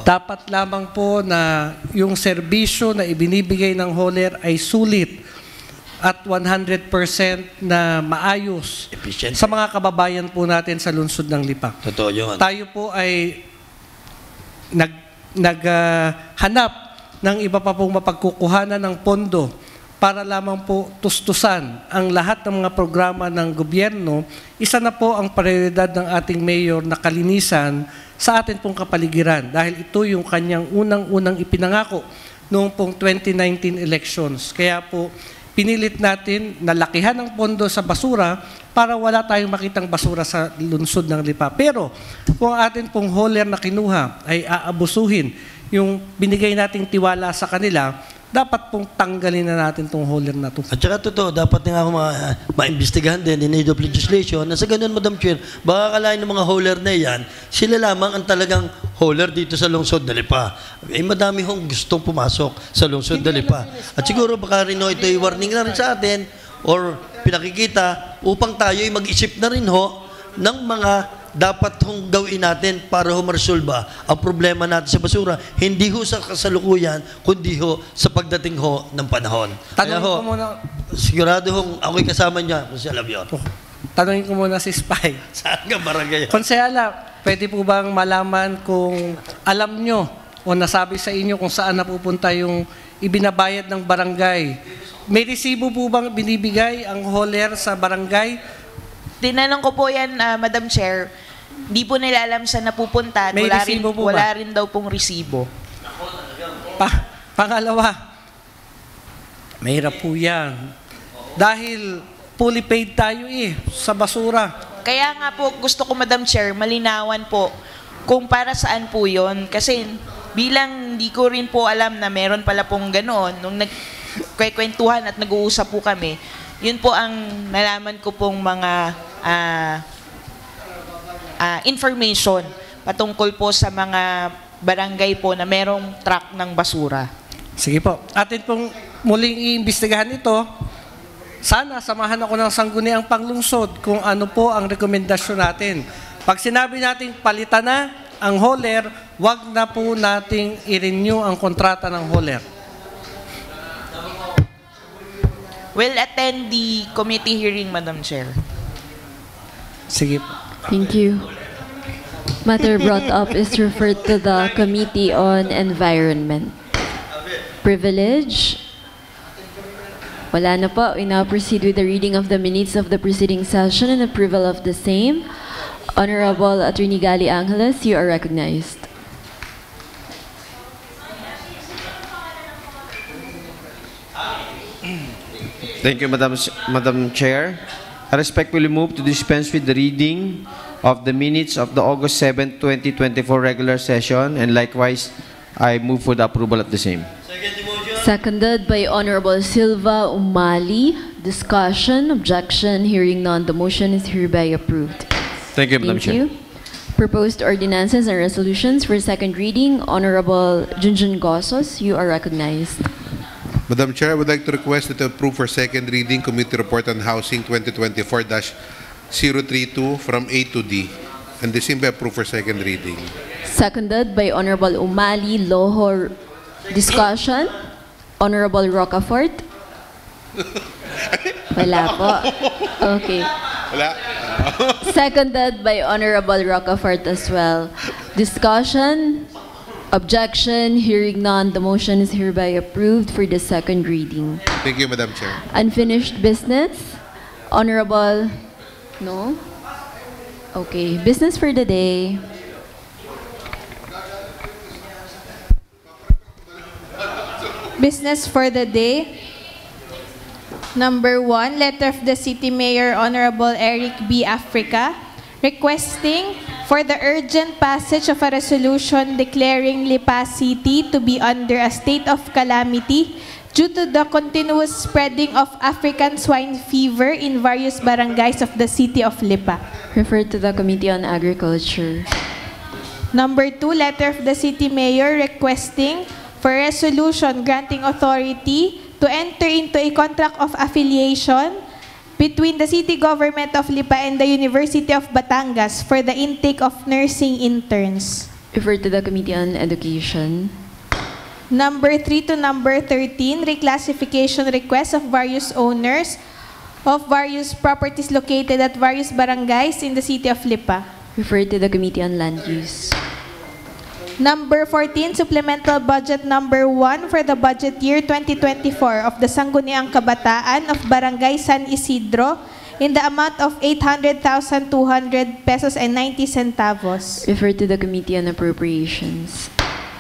Dapat lamang po na yung serbisyo na ibinibigay ng hauler ay sulit at 100% na maayos sa mga kababayan po natin sa lungsod ng Lipa. Totoo yun. Tayo po ay naghanap ng iba pa pong mapagkukuhanan ng pondo para lamang po tustusan ang lahat ng mga programa ng gobyerno. Isa na po ang prioridad ng ating mayor na kalinisan sa atin pong kapaligiran dahil ito yung kanyang unang-unang ipinangako noong pong 2019 elections. Kaya po pinilit natin na lakihan ang pondo sa basura para wala tayong makitang basura sa lungsod ng Lipa. Pero kung atin pong hauler na kinuha ay aabusuhin yung binigay nating tiwala sa kanila, dapat pong tanggalin na natin itong hauler na ito. At saka totoo, dapat nga maimbestigahan din in need of legislation na sa ganun, Madam Chair, baka akalain ng mga hauler na yan, sila lamang ang talagang hauler dito sa lungsod na Lipa. Eh, madami hong gustong pumasok sa lungsod na Lipa. At siguro baka rin ito ay warning na rin sa atin or pinakikita upang tayo ay mag-isip na rin ho ng mga dapat hong gawin natin para ho marsolba ang problema natin sa basura. Hindi ho sa kasalukuyan, kundi ho sa pagdating ho ng panahon. Tanungin ko muna. Sigurado hong ako'y kasama niya, Consel Avior. Tanungin ko muna si Spy. Saan ka barangay? Konsehala, pwede po bang malaman kung alam nyo o nasabi sa inyo kung saan napupunta yung ibinabayad ng barangay? May resibo po bang binibigay ang hauler sa barangay? Tinanong ko po yan, Madam Chair. Hindi po nila alam saan napupunta. Wala rin daw pong resibo. Pangalawa, mahirap po yan. Dahil fully paid tayo sa basura. Kaya nga po gusto ko, Madam Chair, malinawan po kung para saan po yon. Kasi bilang hindi ko rin po alam na meron pala pong ganoon, nung nagkwentuhan at nag-uusap po kami, yun po ang nalaman ko pong mga information patungkol po sa mga barangay po na merong truck ng basura. Sige po. Atin pong muling iimbestigahan ito. Sana samahan ako ng sangguniang panglungsod kung ano po ang rekomendasyon natin. Pag sinabi nating palitan na ang hauler, wag na po nating i-renew ang kontrata ng hauler. Will attend the committee hearing, Madam Chair. Sige po. Thank you. Matter brought up is referred to the Committee on Environment. Privilege? Wala na po. We now proceed with the reading of the minutes of the preceding session and approval of the same. Honorable Attorney Gali Angeles, you are recognized. Thank you, Madam Chair. I respectfully move to dispense with the reading of the minutes of the August 7, 2024 regular session, and likewise, I move for the approval of the same. Seconded by Honorable Silva Umali. Discussion, objection, hearing none, the motion is hereby approved. Thank you, Madam Chair. Proposed ordinances and resolutions for second reading. Honorable Junjun Gosos, you are recognized. Madam Chair, I would like to request that to approve for second reading Committee Report on Housing 2024-032 from A to D, and the same be approved for second reading. Seconded by Honorable Umali. Lohor. Discussion. Honorable Rocafort. Wala po. Okay. Wala. Seconded by Honorable Rocafort as well. Discussion? Objection? Hearing none, the motion is hereby approved for the second reading. Thank you, Madam Chair. Unfinished business? Honorable? No? Okay. Business for the day. Business for the day. Number 1, letter of the City Mayor Honorable Eric B. Africa, requesting for the urgent passage of a resolution declaring Lipa City to be under a state of calamity due to the continuous spreading of African swine fever in various barangays of the city of Lipa. Referred to the Committee on Agriculture. Number 2, letter of the City Mayor requesting for resolution granting authority to enter into a contract of affiliation between the City Government of Lipa and the University of Batangas for the intake of nursing interns. Referred to the Committee on Education. Number 3 to number 13, reclassification requests of various owners of various properties located at various barangays in the city of Lipa. Referred to the Committee on Land Use. Number 14, supplemental budget number 1 for the budget year 2024 of the Sangguniang Kabataan of Barangay San Isidro in the amount of 800,200 pesos and 90 centavos. Referred to the Committee on Appropriations.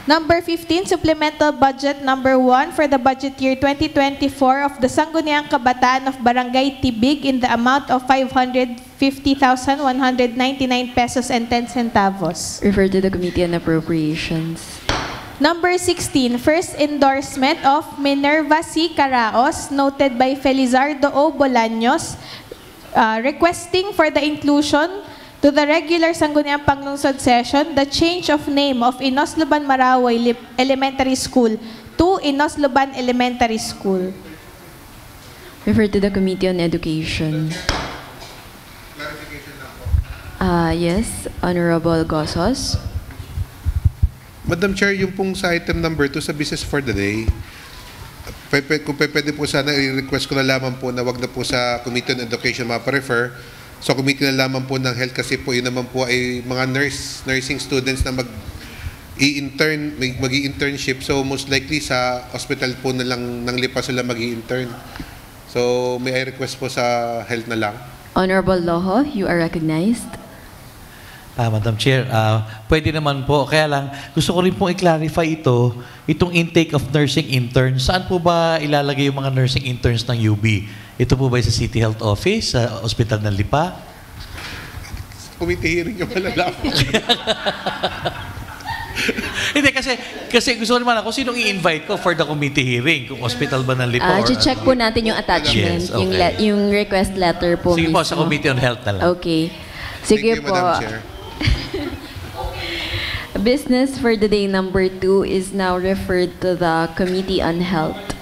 Number 15, supplemental budget number 1 for the budget year 2024 of the Sangguniang Kabataan of Barangay Tibig in the amount of 550,199 pesos and 10 centavos. Referred to the Committee on Appropriations. Number 16, first endorsement of Minerva C. Caraos, noted by Felizardo O. Bolaños, requesting for the inclusion to the regular Sangguniang Panglungsod session, the change of name of Inosloban Maraway Elementary School to Inosloban Elementary School. Referred to the Committee on Education. Yes, Honorable Gozos. Madam Chair, yung pong sa item number 2 sa business for the day, kung pwede po sana, i-request ko na lamang po na wag na po sa Committee on Education mapa-refer. So, committee na lamang po ng health kasi po yun naman po ay mga nursing students na mag-i-internship. So, most likely sa hospital po na lang ng Lipa sila mag-i-intern. So, may I request po sa health na lang. Honorable Loho, you are recognized. Madam Chair, pwede naman po. Kaya lang, gusto ko rin pong i-clarify itong intake of nursing interns. Saan po ba ilalagay yung mga nursing interns ng UB? Ito po ba sa City Health Office, sa Hospital ng Lipa? Committee hearing yung malalaman. Hindi, kasi gusto ko naman ako, sinong i-invite ko for the committee hearing? Kung hospital ba ng Lipa? Check po natin yung attachment, Yes, okay. yung request letter po Sige mismo. po, sa Committee on Health na lang. Okay. Sige Thank you, po. Madam Chair. Business for the day number 2 is now referred to the Committee on Health.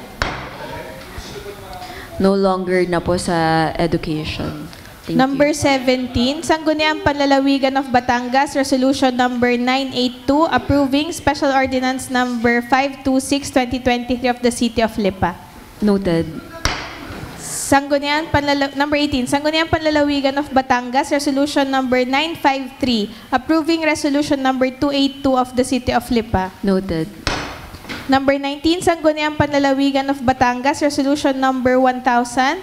No longer na po sa Education. Thank Number you. 17, Sangguniang Panlalawigan of Batangas, Resolution Number 982, approving Special Ordinance Number 526-2023 of the City of Lipa. Noted. Number 18, Sangguniang Panlalawigan of Batangas, Resolution Number 953, approving Resolution Number 282 of the City of Lipa. Noted. Number 19, Sangguniang Panlalawigan of Batangas, Resolution Number 1000,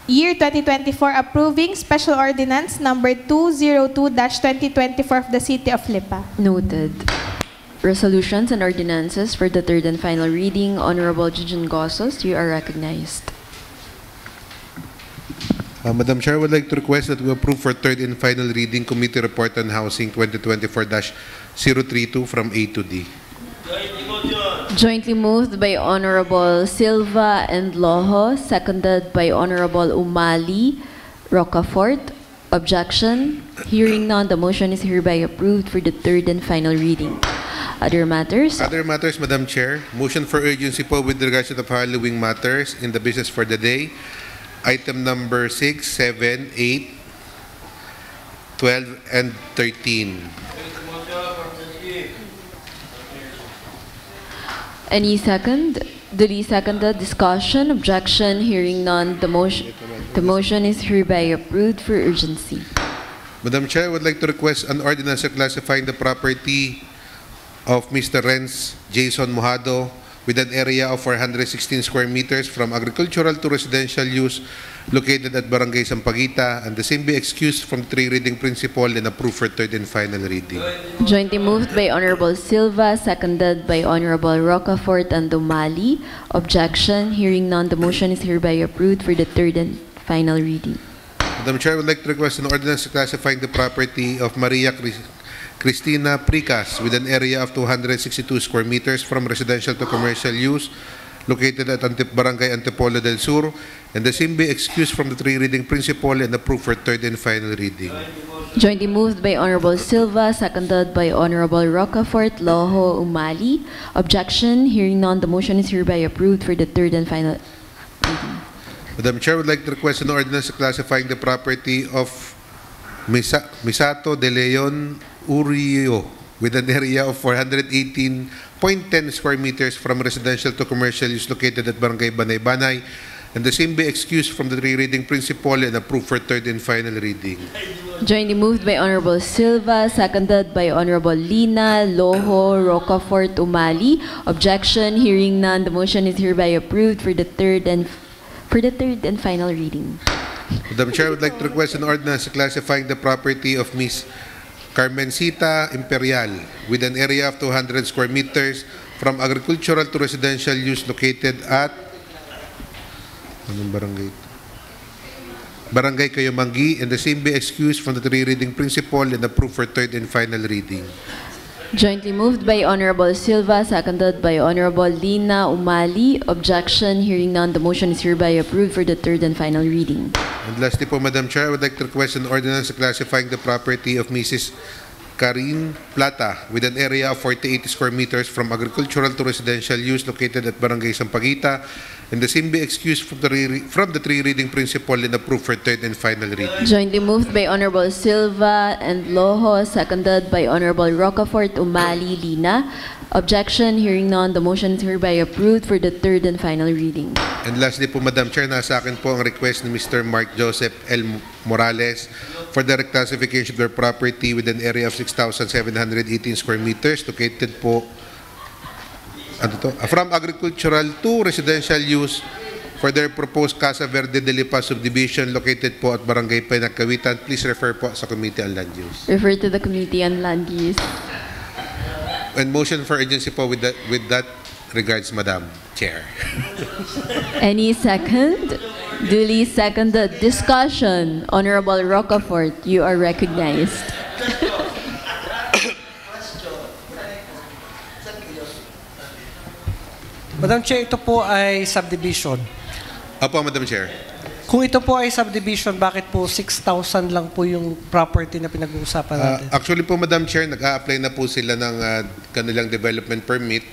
Year 2024, approving Special Ordinance Number 202-2024 of the City of Lipa. Noted. Resolutions and ordinances for the third and final reading. Honorable Jujun Gozos, you are recognized. Madam Chair, I would like to request that we approve for third and final reading Committee Report on Housing 2024-032 from A to D. Jointly moved by Honorable Silva and Loho, seconded by Honorable Umali, Rocafort. Objection? Hearing none, the motion is hereby approved for the third and final reading. Other matters? Other matters, Madam Chair. Motion for urgency po with regards to the following matters in the business for the day. Item number 6, 7, 8, 12, and 13. Any second? Duly seconded. Discussion, objection, hearing none. The motion is hereby approved for urgency. Madam Chair, I would like to request an ordinance classifying the property of Mr. Renz Jason Mojado with an area of 416 square meters from agricultural to residential use located at Barangay Sampaguita, and the same be excused from the three reading principle and approved for third and final reading. Jointly moved by Honorable Silva, seconded by Honorable Rocafort and Dumali. Objection, hearing none. The motion is hereby approved for the third and final reading. Madam Chair, I would like to request an ordinance classifying the property of Maria Cristina Pricas with an area of 262 square meters from residential to commercial use located at Barangay Antipolo del Sur, and the same be excused from the three reading principle and approved for third and final reading. Jointly moved by Honorable Silva, seconded by Honorable Rocafort, Loho, Umali. Objection, hearing none. The motion is hereby approved for the third and final reading. Madam Chair, I would like to request an ordinance classifying the property of Misato de Leon Urio with an area of 418.10 square meters from residential to commercial use located at Barangay Banay-Banay, and the same be excused from the three reading principle and approved for third and final reading. Jointly moved by Honorable Silva, seconded by Honorable Lina, Loho, Rocafort, Umali. Objection, hearing none. The motion is hereby approved for the third and final reading. Madam Chair, I would like to request an ordinance classifying the property of Ms. Carmencita Imperial with an area of 200 square meters from agricultural to residential use located at Barangay Kayumanggi, and the same be excused from the three reading principle and approved for third and final reading. Jointly moved by Honorable Silva, seconded by Honorable Lina, Umali. Objection, hearing none. The motion is hereby approved for the third and final reading. And lastly po, Madam Chair, I would like to request an ordinance classifying the property of Mrs. Karin Plata with an area of 48 square meters from agricultural to residential use located at Barangay Sampaguita, and the same be excused from the three reading principle and approved for third and final reading. Jointly moved by Honorable Silva and Loho, seconded by Honorable Rocafort, Umali, Lina. Objection, hearing none. The motion is hereby approved for the third and final reading. And lastly po, Madam Chair, nasa akin po ang request ni Mr. Mark Joseph L. Morales for the reclassification of their property with an area of 6,718 square meters located po from agricultural to residential use for their proposed Casa Verde de Lipa subdivision located po at Barangay Pinagkawitan. Please refer po sa Committee on Land Use. Refer to the Committee on Land Use. And motion for urgency po with that regards, Madam Chair. Any second? Duly seconded. Discussion. Honorable Rocafort, you are recognized. Madam Chair, ito po ay subdivision. Opo, Madam Chair. Kung ito po ay subdivision, bakit po 6,000 lang po yung property na pinag-uusapan natin? Actually po, Madam Chair, nag-a-apply na po sila ng kanilang development permit,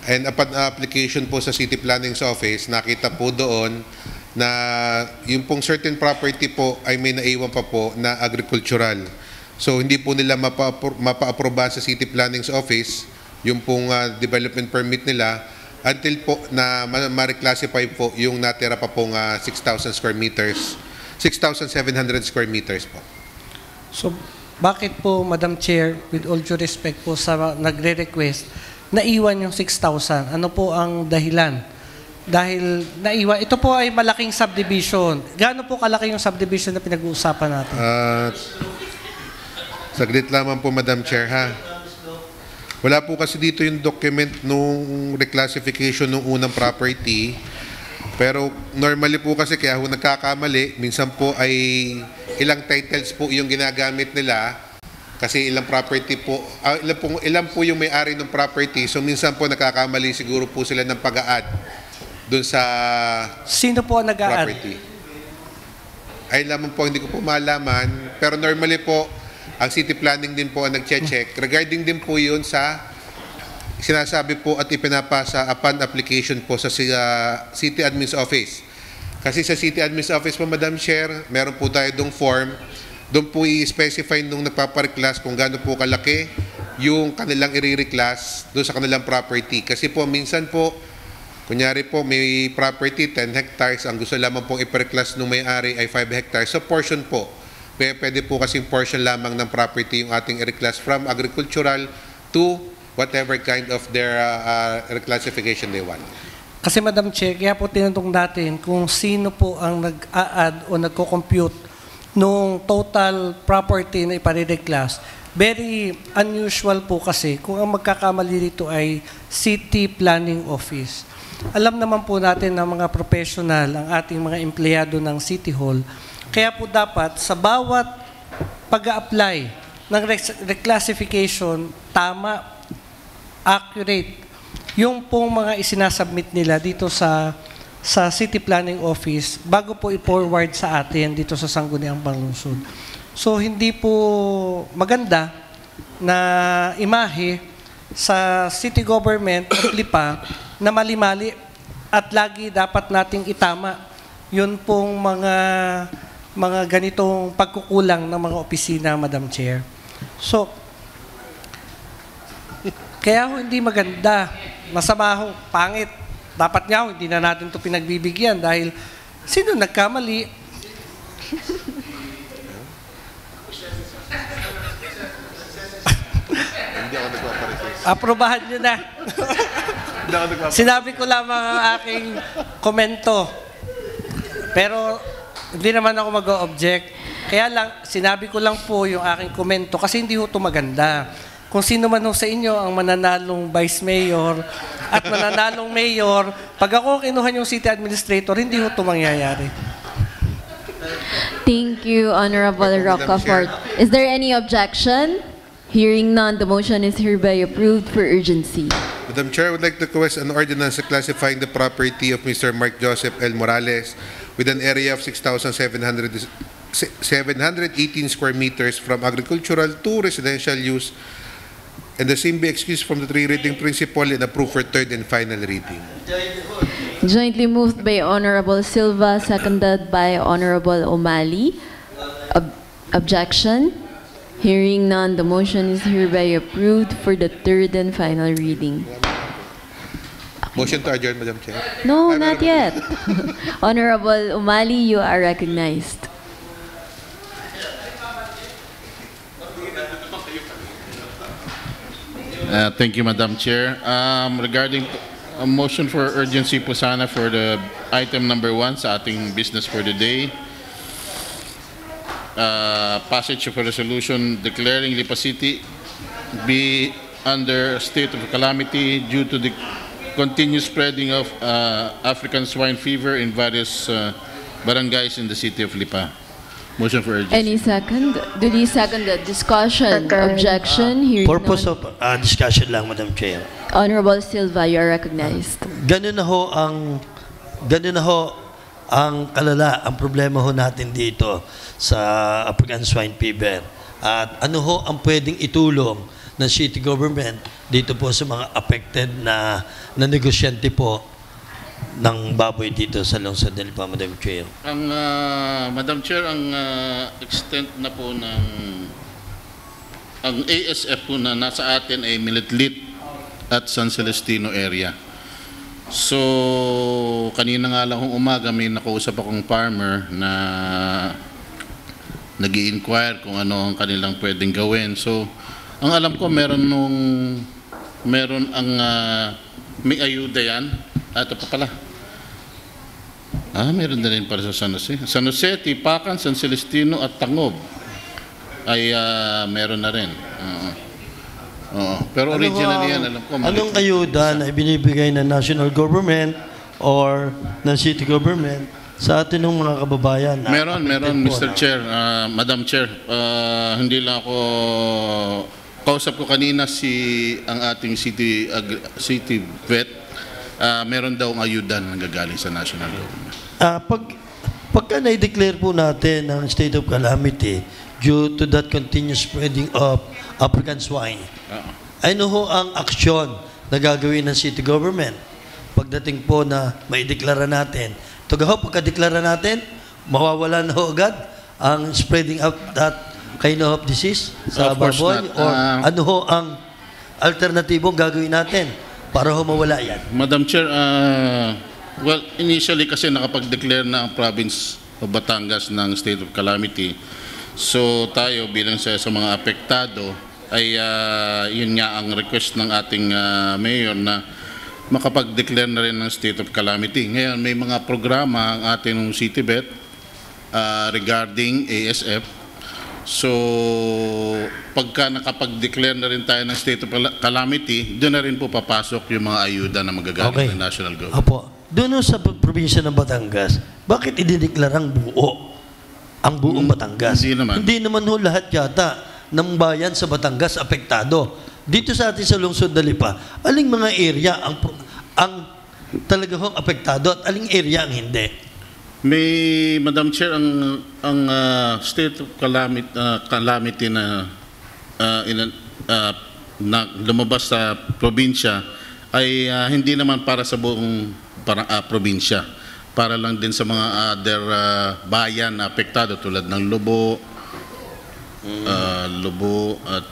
and upon application po sa City Planning's Office, nakita po doon na yung pong certain property po ay may naiwan pa po na agricultural. So hindi po nila mapa-aprobahan sa City Planning's Office yung pong development permit nila until po na ma-reclassify po yung natira pa pong 6,000 square meters, 6,700 square meters po. So, bakit po, Madam Chair, with all due respect po sa nagre-request, naiwan yung 6,000? Ano po ang dahilan? Dahil naiwan, ito po ay malaking subdivision. Gaano po kalaki yung subdivision na pinag-uusapan natin? Saglit lamang po, Madam Chair, ha? Wala po kasi dito yung document nung reclassification ng unang property. Pero normally po kasi kaya kung nagkakamali, minsan po ay ilang titles po yung ginagamit nila. Kasi ilang property po, ilan po yung may-ari ng property. So minsan po nagkakamali siguro po sila ng pag-a-add dun sa sino po nag-a-add? Property. Ay lamang po, hindi ko po malaman. Pero normally po, ang City Planning din po ang nag-check. Regarding din po yun sa sinasabi po at ipinapasa upon application po sa City Admin's Office. Kasi sa City Admin's Office po, Madam Chair, meron po tayo dong form. Doon po i-specify nung nagpapareclass kung gaano po kalaki yung kanilang i-reclass doon sa kanilang property. Kasi po, minsan po, Kunyari po, may property, 10 hectares, ang gusto lamang pong iper-class ng may-ari ay 5 hectares. So portion po, pwede po kasing portion lamang ng property yung ating i-reclass from agricultural to whatever kind of their reclassification they want. Kasi Madam Chair, kaya po tinanong natin kung sino po ang nag-a-add o nagko-compute nung total property na ipare-reclass. Very unusual po kasi kung ang magkakamali dito ay City Planning Office. Alam naman po natin na mga professional ang ating mga empleyado ng City Hall. Kaya po dapat sa bawat pag-a-apply ng reclassification, tama, accurate, yung pong mga isinasubmit nila dito sa City Planning Office bago po i-forward sa atin dito sa Sangguniang Panglungsod. So hindi po maganda na imahe sa city government of Lipa na mali-mali at lagi dapat nating itama yun pong mga ganitong pagkukulang ng mga opisina, Madam Chair. So, kaya hindi maganda, masama ho, pangit. Dapat nga hindi na natin ito pinagbibigyan dahil sino nagkamali? Aprobahan nyo na. Sinabi ko lamang ang aking komento. Pero hindi naman ako mag-o-object. Kaya lang, sinabi ko lang po yung aking komento kasi hindi ho ito maganda. Kung sino man ho sa inyo ang mananalong vice mayor at mananalong mayor, pag ako kinuha yung city administrator, hindi ho ito mangyayari. Thank you, Honorable Rocafort. Is there any objection? Hearing none, the motion is hereby approved for urgency. Madam Chair, I would like to request an ordinance classifying the property of Mr. Mark Joseph L. Morales with an area of 6,718 square meters from agricultural to residential use, and the same be excused from the three reading principle and approved for third and final reading. Jointly moved by Honorable Silva, seconded by Honorable O'Malley. Objection? Hearing none, the motion is hereby approved for the third and final reading. Motion to adjourn, Madam Chair. No, not yet. Honorable O'Malley, you are recognized. Thank you, Madam Chair. Regarding a motion for urgency po sana for the item number 1 sa ating business for the day. Passage of a resolution declaring Lipa City be under a state of calamity due to the continuous spreading of African swine fever in various barangays in the city of Lipa. Motion for urgency. Any second? Duly seconded. Discussion. Objection. Hearing Purpose none. of discussion lang, Madam Chair. Honorable Silva, you are recognized. Ganun na ho ang kalala, ang problema ho natin dito sa African swine fever. At ano ho ang pwedeng itulong ng city government dito po sa mga affected na negosyante po ng baboy dito sa lungsod ng Lipa, Madam Chair. Madam Chair, ang extent na po ng ang ASF po na nasa atin ay Militlit at San Celestino area. So, kanina nga lang kung umaga may nakausap akong farmer na nag-i-inquire kung ano ang kanilang pwedeng gawin. So, ang alam ko meron ang may ayuda yan. Ito pa pala. Meron na rin para sa San Jose. San Jose, Tipacan, San Celestino at Tangob ay meron na rin. Pero originally yan, alam ko. Anong ayuda na ibinibigay ng national government or ng city government sa atin ng mga kababayan? Meron, Mr. Chair, Madam Chair. Hindi lang ako, kausap ko kanina ang ating city vet. Meron daw ang ayuda na nanggagaling sa national government. Pagka na-declare po natin ang state of calamity due to that continuous spreading of African swine, ano ho ang aksyon na gagawin ng city government pagdating po na maideklara natin? Pagka-deklara natin, mawawala na ho agad ang spreading of that kind of disease sa baboy? Or ano ho ang alternatibong gagawin natin para mawala yan? Madam Chair, well, initially kasi nakapag-declare na ang province of Batangas ng state of calamity. So tayo bilang sa mga apektado ay yun nga ang request ng ating mayor na makapag-declare na rin ng state of calamity. Ngayon may mga programa ang ating CityBet regarding ASF. So pagka nakapag-declare na rin tayo ng state of calamity, doon na rin po papasok yung mga ayuda na magagaling ng national government. Opo. Doon sa probinsya ng Batangas, bakit idideklarang buo ang buong Batangas? Hindi naman ho lahat yata ng bayan sa Batangas apektado. Dito sa atin sa lungsod na Lipa, aling mga area ang talaga hong apektado at aling area ang hindi? May, Madam Chair, ang state of calamity na lumabas sa probinsya ay hindi naman para sa buong probinsya. Para lang din sa mga other bayan na apektado tulad ng Lobo at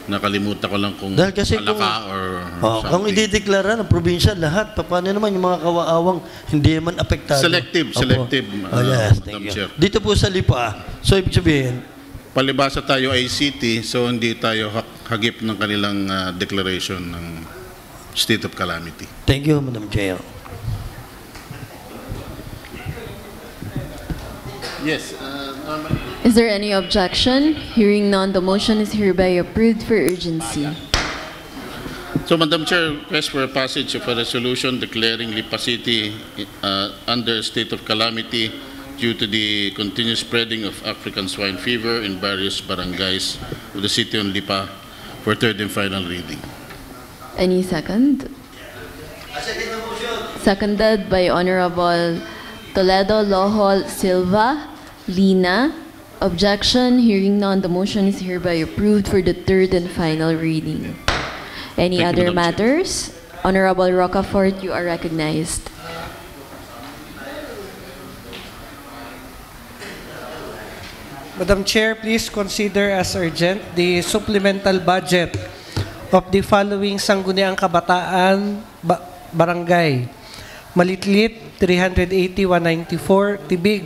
nakalimutan ko lang kung Alaka or kung idideklara ng probinsya lahat, paano naman yung mga kawaawang hindi man apektado? Selective. Yes, thank you. Dito po sa Lipa, so ibig sabihin, palibasa tayo ay city, so hindi tayo hagip ng kanilang declaration ng state of calamity. Thank you, Madam Chair. Yes, normally. Is there any objection? Hearing none, the motion is hereby approved for urgency. So, Madam Chair, request for a passage of a resolution declaring Lipa City under state of calamity due to the continuous spreading of African swine fever in various barangays of the city of Lipa for third and final reading. Any second? Seconded by Honorable Toledo, Lohol, Silva, Lina. Objection? Hearing none, the motion is hereby approved for the third and final reading. Any other matters? Honorable Rocafort, you are recognized. Madam Chair, please consider as urgent the supplemental budget of the following Sangguniang Kabataan Barangay. Malitlit, 380,194. Tibig,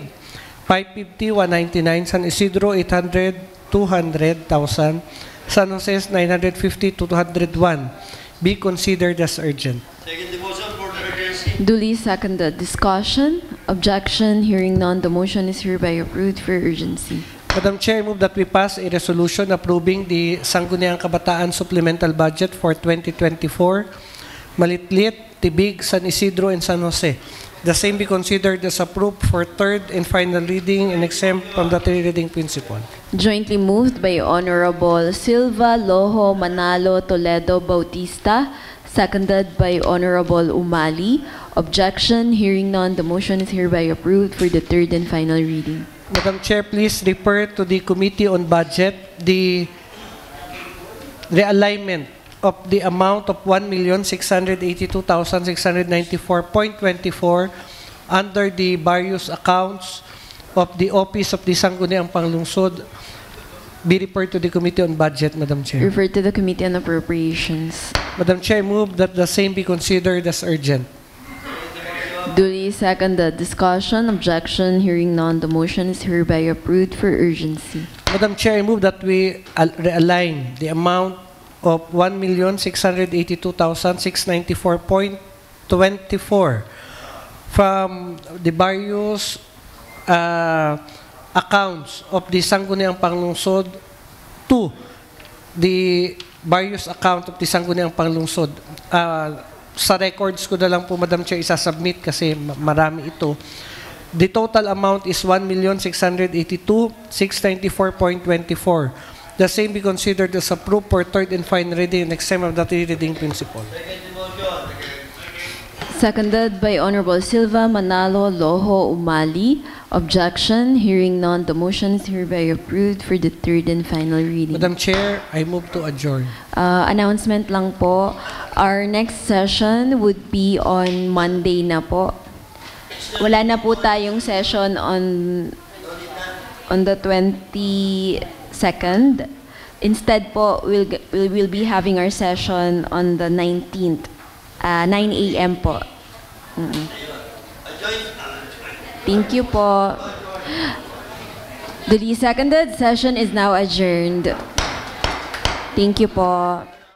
550,199. San Isidro, 800, 200,000. San Jose, 950 to 201. Be considered as urgent. Duly seconded. Discussion? Objection? Hearing none, the motion is hereby approved for urgency. Madam Chair, I move that we pass a resolution approving the Sangguniang Kabataan Supplemental Budget for 2024. Malitlit, Tibig, San Isidro, and San Jose. The same be considered as approved for third and final reading and exempt from the three reading principle. Jointly moved by Honorable Silva, Loho, Manalo, Toledo, Bautista. Seconded by Honorable Umali. Objection? Hearing none, the motion is hereby approved for the third and final reading. Madam Chair, please refer to the Committee on Budget the realignment of the amount of 1,682,694.24 under the various accounts of the Office of the Sangguniang Panglungsod. Be referred to the Committee on Budget, Madam Chair. Refer to the Committee on Appropriations. Madam Chair, I move that the same be considered as urgent. Duly seconded. Discussion? Objection? Hearing none, the motion is hereby approved for urgency. Madam Chair, I move that we realign the amount of 1,682,694.24 from the various accounts of the Sangguniang Panglungsod to the various account of the Sangguniang Panglungsod. Sa records ko na lang po, Madam Chair, isasubmit kasi marami ito. The total amount is 1,682,694.24. The same be considered as approved for third and final reading and exempt of the three reading principle. Seconded by Honorable Silva, Manalo, Loho, Umali. Objection? Hearing none, the motion is hereby approved for the third and final reading. Madam Chair, I move to adjourn. Announcement lang po. Our next session would be on Monday na po. Wala na po tayong session on the 22nd. Instead po, we'll be having our session on the 19th, 9 a.m. po. Thank you po. Duly seconded, session is now adjourned. Thank you po.